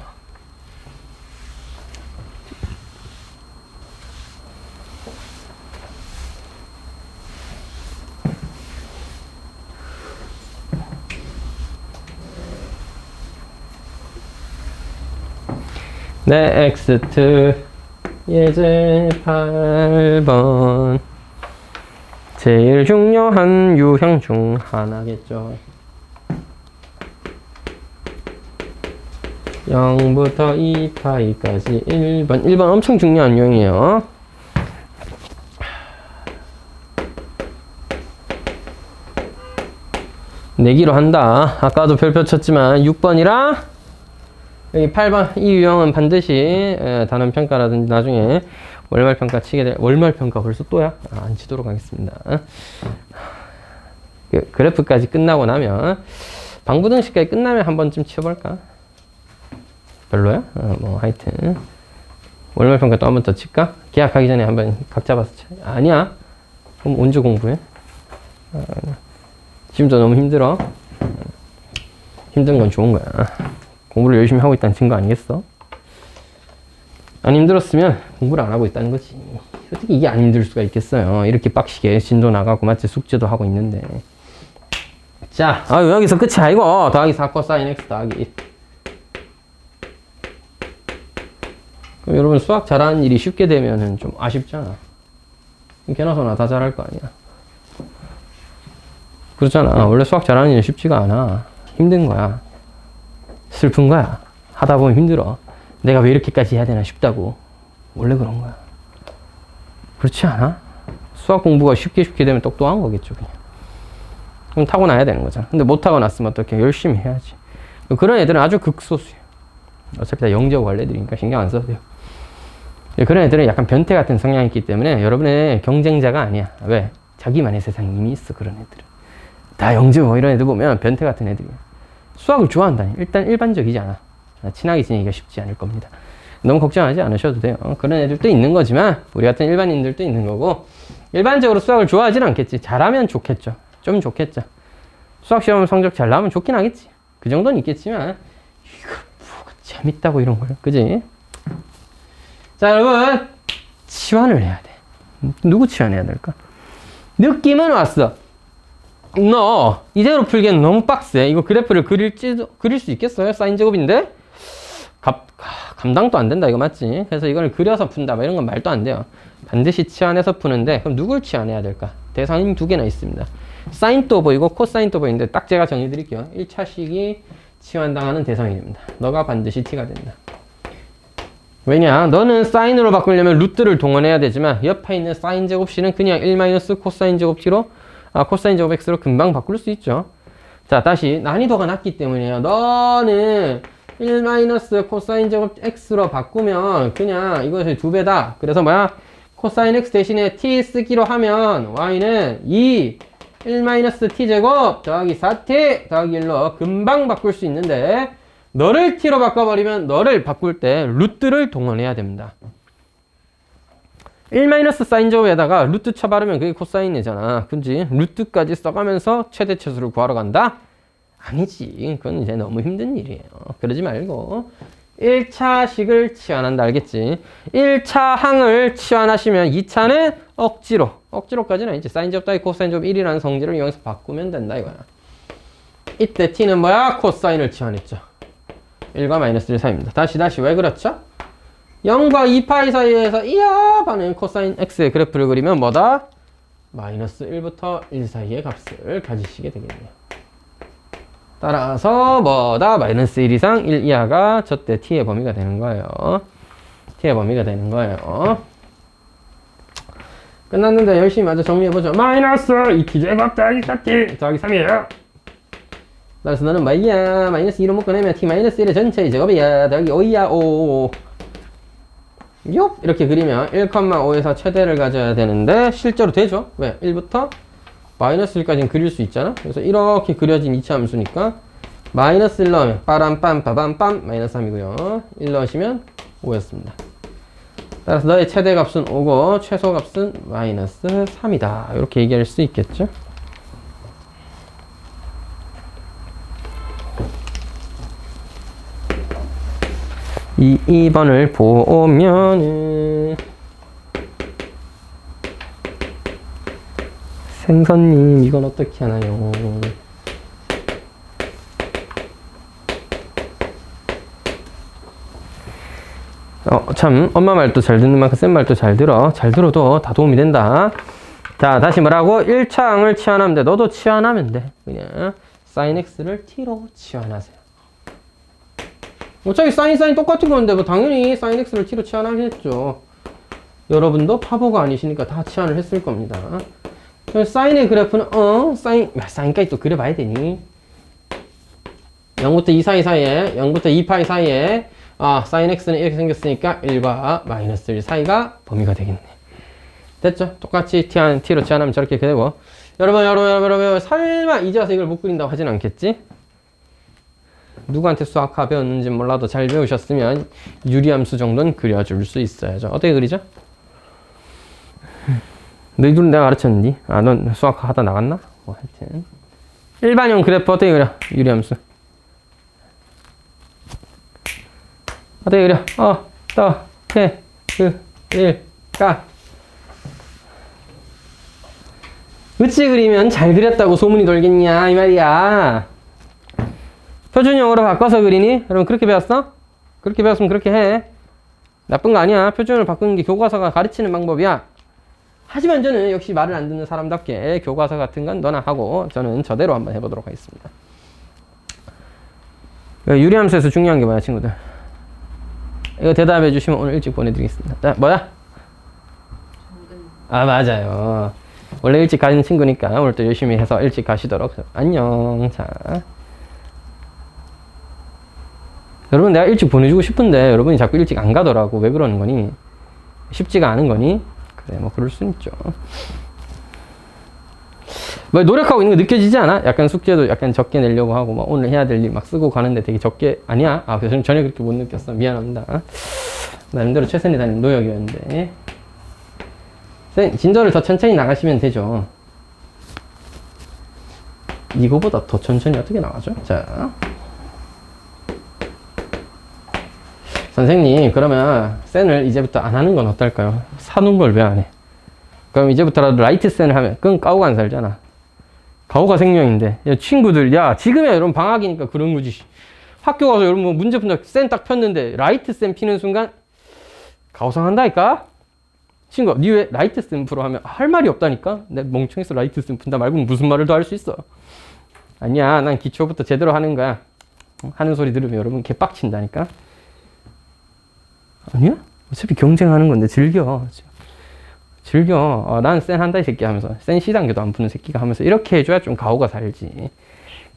네, X2 예제 8번 제일 중요한 유형 중 하나겠죠. 0부터 2파이까지 1번 엄청 중요한 유형이에요. 내기로 한다. 아까도 별표 쳤지만 6번이랑 여기 8번 이 유형은 반드시 단원평가라든지 나중에 월말평가 치게 될 월말평가 벌써 또야? 안 치도록 하겠습니다. 그래프까지 끝나고 나면 방부등식까지 끝나면 한 번쯤 치워볼까? 별로야? 뭐 하여튼 월말평가 또 한 번 더 칠까? 계약하기 전에 한번 각 잡아서 쳐. 아니야. 그럼 언제 공부해? 지금도 너무 힘들어. 힘든 건 좋은 거야. 공부를 열심히 하고 있다는 증거 아니겠어? 안 힘들었으면 공부를 안 하고 있다는 거지. 어떻게 이게 안 힘들 수가 있겠어요. 이렇게 빡시게 진도 나가고 맞지? 숙제도 하고 있는데. 자, 여기서 끝이 아니고 더하기 4 코사인 x 더하기 1. 그럼 여러분 수학 잘하는 일이 쉽게 되면은 좀 아쉽잖아. 개나소나 다 잘할 거 아니야. 그렇잖아. 원래 수학 잘하는 일은 쉽지가 않아. 힘든 거야. 슬픈 거야. 하다 보면 힘들어. 내가 왜 이렇게까지 해야 되나 싶다고. 원래 그런 거야. 그렇지 않아? 수학 공부가 쉽게 되면 똑똑한 거겠죠, 그냥. 그럼 타고나야 되는 거잖아. 근데 못 타고났으면 어떻게 열심히 해야지. 그런 애들은 아주 극소수야. 어차피 다 영재고 갈 애들이니까 신경 안 써도 돼요. 그런 애들은 약간 변태 같은 성향이 있기 때문에 여러분의 경쟁자가 아니야. 왜? 자기만의 세상이 이미 있어, 그런 애들은. 다 영재고 이런 애들 보면 변태 같은 애들이야. 수학을 좋아한다니. 일단 일반적이지 않아. 친하게 지내기가 쉽지 않을 겁니다. 너무 걱정하지 않으셔도 돼요. 그런 애들도 있는 거지만 우리 같은 일반인들도 있는 거고 일반적으로 수학을 좋아하지는 않겠지. 잘하면 좋겠죠. 좀 좋겠죠. 수학 시험 성적 잘 나오면 좋긴 하겠지. 그 정도는 있겠지만 이거 뭐가 재밌다고 이런 걸. 그지? 자, 여러분 치환을 해야 돼. 누구 치환해야 될까? 느낌은 왔어. 너 이대로 풀기엔 너무 빡세. 이거 그래프를 그릴 수 있겠어요? 사인 제곱인데 감당도 안 된다. 이거 맞지? 그래서 이걸 그려서 푼다. 이런 건 말도 안 돼요. 반드시 치환해서 푸는데 그럼 누굴 치환해야 될까? 대상이 두 개나 있습니다. 사인도 보이고 코사인도 보이는데 딱 제가 정해 드릴게요. 1차식이 치환당하는 대상이 됩니다. 너가 반드시 t가 된다. 왜냐? 너는 사인으로 바꾸려면 루트를 동원해야 되지만 옆에 있는 사인 제곱 c는 그냥 1 코사인 제곱 t로 코사인 제곱 x로 금방 바꿀 수 있죠. 자, 다시 난이도가 낮기 때문이에요. 너는 1 코사인 제곱 x로 바꾸면 그냥 이것이 2배다. 그래서 뭐야? 코사인 x 대신에 t 쓰기로 하면 y는 1 t제곱 더하기 4t 더하기 1로 금방 바꿀 수 있는데 너를 t로 바꿔버리면 너를 바꿀 때 루트를 동원해야 됩니다. 1 사인 제곱에다가 루트 쳐바르면 그게 코사인이잖아. 그치? 루트까지 써가면서 최대치수를 구하러 간다? 아니지. 그건 이제 너무 힘든 일이에요. 그러지 말고 1차식을 치환한다. 알겠지? 1차 항을 치환하시면 2차는 억지로까지는 아니지. 사인 제곱 더하기 코사인 제곱 1이라는 성질을 이용해서 바꾸면 된다 이거야. 이때 t는 뭐야? 코사인을 치환했죠. 1과 마이너스 1 사이입니다. 다시 왜 그렇죠? 0과 2파이 사이에서 이야 반응 코사인 x의 그래프를 그리면 뭐다? 마이너스 1부터 1 사이의 값을 가지시게 되겠네요. 따라서 뭐다? 마이너스 1 이상 1 이하가 저때 t의 범위가 되는 거예요. t의 범위가 되는 거예요. 끝났는데 열심히 마저 정리해보죠. 마이너스 2t제곱 더하기 4t 더하기 3이에요. 그래서 너는 뭐야? 마이너스 2로 묶어내면 t 마이너스 1의 전체의 제곱이야. 더하기 5이야. 5. 이렇게 그리면 1,5에서 최대를 가져야 되는데 실제로 되죠? 왜? 1부터 마이너스 1까지는 그릴 수 있잖아? 그래서 이렇게 그려진 이차 함수니까 마이너스 1 넣으면 빠람빰 빠밤빰 마이너스 3이고요. 1 넣으시면 5였습니다. 따라서 너의 최대값은 5고 최소값은 마이너스 3이다. 이렇게 얘기할 수 있겠죠? 이 2번을 보면은 생선님 이건 어떻게 하나요? 참 엄마 말도 잘 듣는 만큼 쌤 말도 잘 들어. 잘 들어도 다 도움이 된다. 자, 다시 뭐라고? 1차항을 치환하면 돼. 너도 치환하면 돼. 그냥 sin x를 t로 치환하세요. 어차피 사인 똑같은 건데 뭐 당연히 sin x를 t로 치환하겠죠. 여러분도 바보가 아니시니까 다 치환을 했을 겁니다. 사인의 그래프는 사인까지 또 그려봐야 되니 0부터 2 사이에 0부터 2파이 사이에 sin x는 이렇게 생겼으니까 1과 마이너스 1 사이가 범위가 되겠네. 됐죠? 똑같이 t로 치환하면 저렇게 되고 여러분 설마 이제 와서 이걸 못 그린다고 하진 않겠지? 누구한테 수학화 배웠는지 몰라도 잘 배우셨으면 유리함수 정도는 그려줄 수 있어야죠. 어떻게 그리죠? 너희들은 내가 가르쳤니? 아, 넌 수학화 하다 나갔나? 뭐 하여튼 일반형 그래프 어떻게 그려? 유리함수 어떻게 그려? 가 어찌 그리면 잘 그렸다고 소문이 돌겠냐 이 말이야. 표준형으로 바꿔서 그리니? 여러분 그렇게 배웠어? 그렇게 배웠으면 그렇게 해. 나쁜 거 아니야. 표준형을 바꾸는 게 교과서가 가르치는 방법이야. 하지만 저는 역시 말을 안 듣는 사람답게 교과서 같은 건 너나 하고 저는 저대로 한번 해보도록 하겠습니다. 유리함수에서 중요한 게 뭐야 친구들? 이거 대답해 주시면 오늘 일찍 보내드리겠습니다. 자, 뭐야? 아 맞아요. 원래 일찍 가는 친구니까 오늘 또 열심히 해서 일찍 가시도록. 안녕. 자, 여러분 내가 일찍 보내주고 싶은데 여러분이 자꾸 일찍 안 가더라고. 왜 그러는 거니? 쉽지가 않은 거니? 그래 뭐 그럴 수 있죠. 뭐 노력하고 있는 거 느껴지지 않아? 약간 숙제도 약간 적게 내려고 하고 막 오늘 해야 될 일 막 쓰고 가는데 되게 적게 아니야? 아 그래서 전혀 그렇게 못 느꼈어. 미안합니다. 나름대로 최선이 다닌 노력이었는데. 진도를 더 천천히 나가시면 되죠. 이거보다 더 천천히 어떻게 나가죠? 자, 선생님 그러면 센을 이제부터 안 하는 건 어떨까요? 사는 걸 왜 안 해? 그럼 이제부터라도 라이트 센을 하면 그건 까오가 안 살잖아. 가오가 생명인데. 야 친구들 야 지금이야 여러분 방학이니까 그런 거지. 학교 가서 여러분 뭐 문제 푼다 센 딱 폈는데 라이트 센 피는 순간 가오상 한다니까? 친구, 니 왜 라이트 쌤 프로 하면 할 말이 없다니까? 내가 멍청해서 라이트 쌤 푼다 말고 무슨 말을 더 할 수 있어? 아니야, 난 기초부터 제대로 하는 거야. 하는 소리 들으면 여러분 개빡친다니까? 아니야? 어차피 경쟁하는 건데 즐겨. 난 쌤 한다 이 새끼 하면서 쌤 C단계도 안 푸는 새끼가 하면서 이렇게 해줘야 좀 가오가 살지.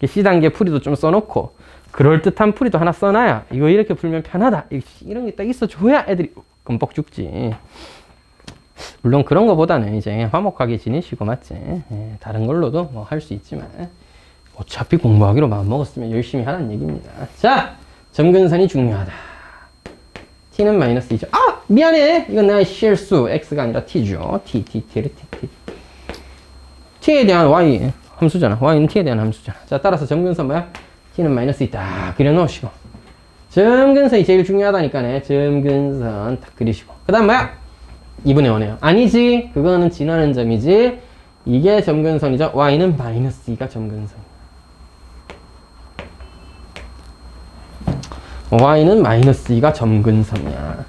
C단계 풀이도 좀 써놓고 그럴듯한 풀이도 하나 써놔야 이거 이렇게 풀면 편하다. 이런 게 딱 있어줘야 애들이 끔뻑 죽지. 물론 그런 거보다는 이제 화목하게 지내시고 맞지? 예, 다른 걸로도 뭐 할 수 있지만 어차피 공부하기로 마음먹었으면 열심히 하라는 얘기입니다. 자, 점근선이 중요하다. t는 마이너스 2죠. 아! 미안해! 이건 나의 실수. x가 아니라 t죠. t에 대한 y 함수잖아. y는 t에 대한 함수잖아. 자, 따라서 점근선 뭐야? t는 마이너스 2 딱 그려놓으시고 점근선이 제일 중요하다니까네. 점근선 딱 그리시고 그 다음 뭐야? 2분의 5네요. 아니지. 그거는 지나는 점이지. 이게 점근선이죠. y는 마이너스 2가 점근선이야. y는 마이너스 2가 점근선이야.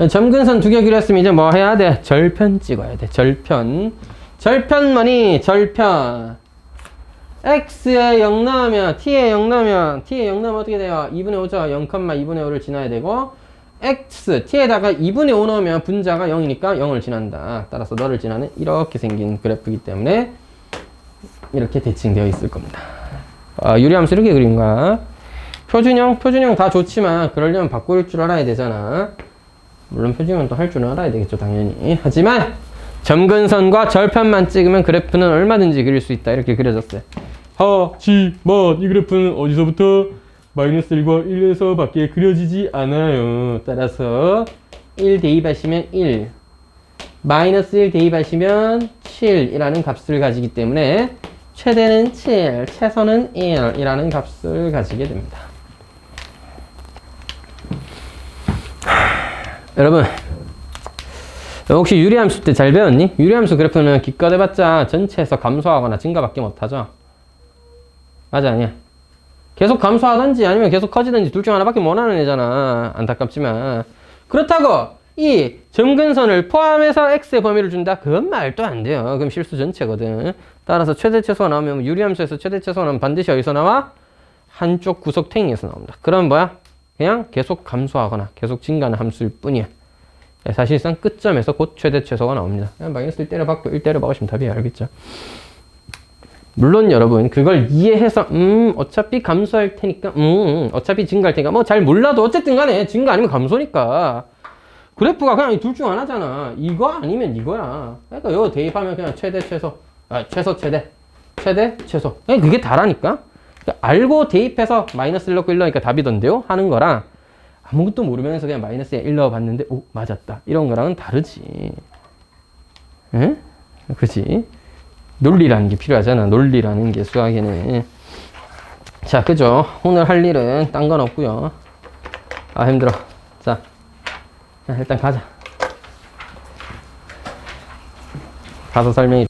점근선 두 개 그렸으면 이제 뭐 해야 돼? 절편 찍어야 돼. 절편. 절편 뭐니? 절편. x에 0 나오면 t에 0 나오면 어떻게 돼요? 2분의 5죠. 0,2분의 5를 지나야 되고 x, t에다가 2분의 5 넣으면 분자가 0이니까 0을 지난다. 따라서 너를 지나는 이렇게 생긴 그래프이기 때문에 이렇게 대칭되어 있을 겁니다. 유리함수 이렇게 그린 거야. 표준형 다 좋지만 그러려면 바꿀 줄 알아야 되잖아. 물론 표준형은 또 할 줄 알아야 되겠죠 당연히. 하지만 점근선과 절편만 찍으면 그래프는 얼마든지 그릴 수 있다. 이렇게 그려졌어요. 하지만 이 그래프는 어디서부터? 마이너스 1과 1에서 밖에 그려지지 않아요. 따라서 1 대입하시면 1, 마이너스 1 대입하시면 7이라는 값을 가지기 때문에 최대는 7, 최소는 1이라는 값을 가지게 됩니다. 여러분 혹시 유리함수 때 잘 배웠니? 유리함수 그래프는 기껏 해봤자 전체에서 감소하거나 증가밖에 못하죠. 맞아 아니야? 계속 감소하든지 아니면 계속 커지든지 둘 중 하나밖에 못하는 애잖아. 안타깝지만 그렇다고 이 점근선을 포함해서 x의 범위를 준다? 그건 말도 안 돼요. 그럼 실수 전체거든. 따라서 최대 최소가 나오면 유리함수에서 최대 최소가 나오면 반드시 어디서 나와? 한쪽 구석탱이에서 나옵니다. 그럼 뭐야? 그냥 계속 감소하거나 계속 증가하는 함수일 뿐이야. 사실상 끝점에서 곧 최대 최소가 나옵니다. 그냥 마이너스 1 때려박고 1 때려박으시면 답이에요. 알겠죠? 물론 여러분 그걸 이해해서 어차피 감소할 테니까 어차피 증가할 테니까 뭐 잘 몰라도 어쨌든 간에 증가 아니면 감소니까 그래프가 그냥 둘 중 하나잖아. 이거 아니면 이거야. 그러니까 이거 대입하면 그냥 최대 최소 최소 최대 최대 최소 그냥 그게 다라니까. 그러니까 알고 대입해서 마이너스 1 넣고 1 넣으니까 답이던데요? 하는 거랑 아무것도 모르면서 그냥 마이너스 1 넣어봤는데 오 맞았다 이런 거랑은 다르지. 응? 그치? 논리라는 게 필요하잖아. 논리라는 게 수학에는. 자, 그죠? 오늘 할 일은 딴 건 없고요. 아, 힘들어. 자, 일단 가자. 가서 설명해.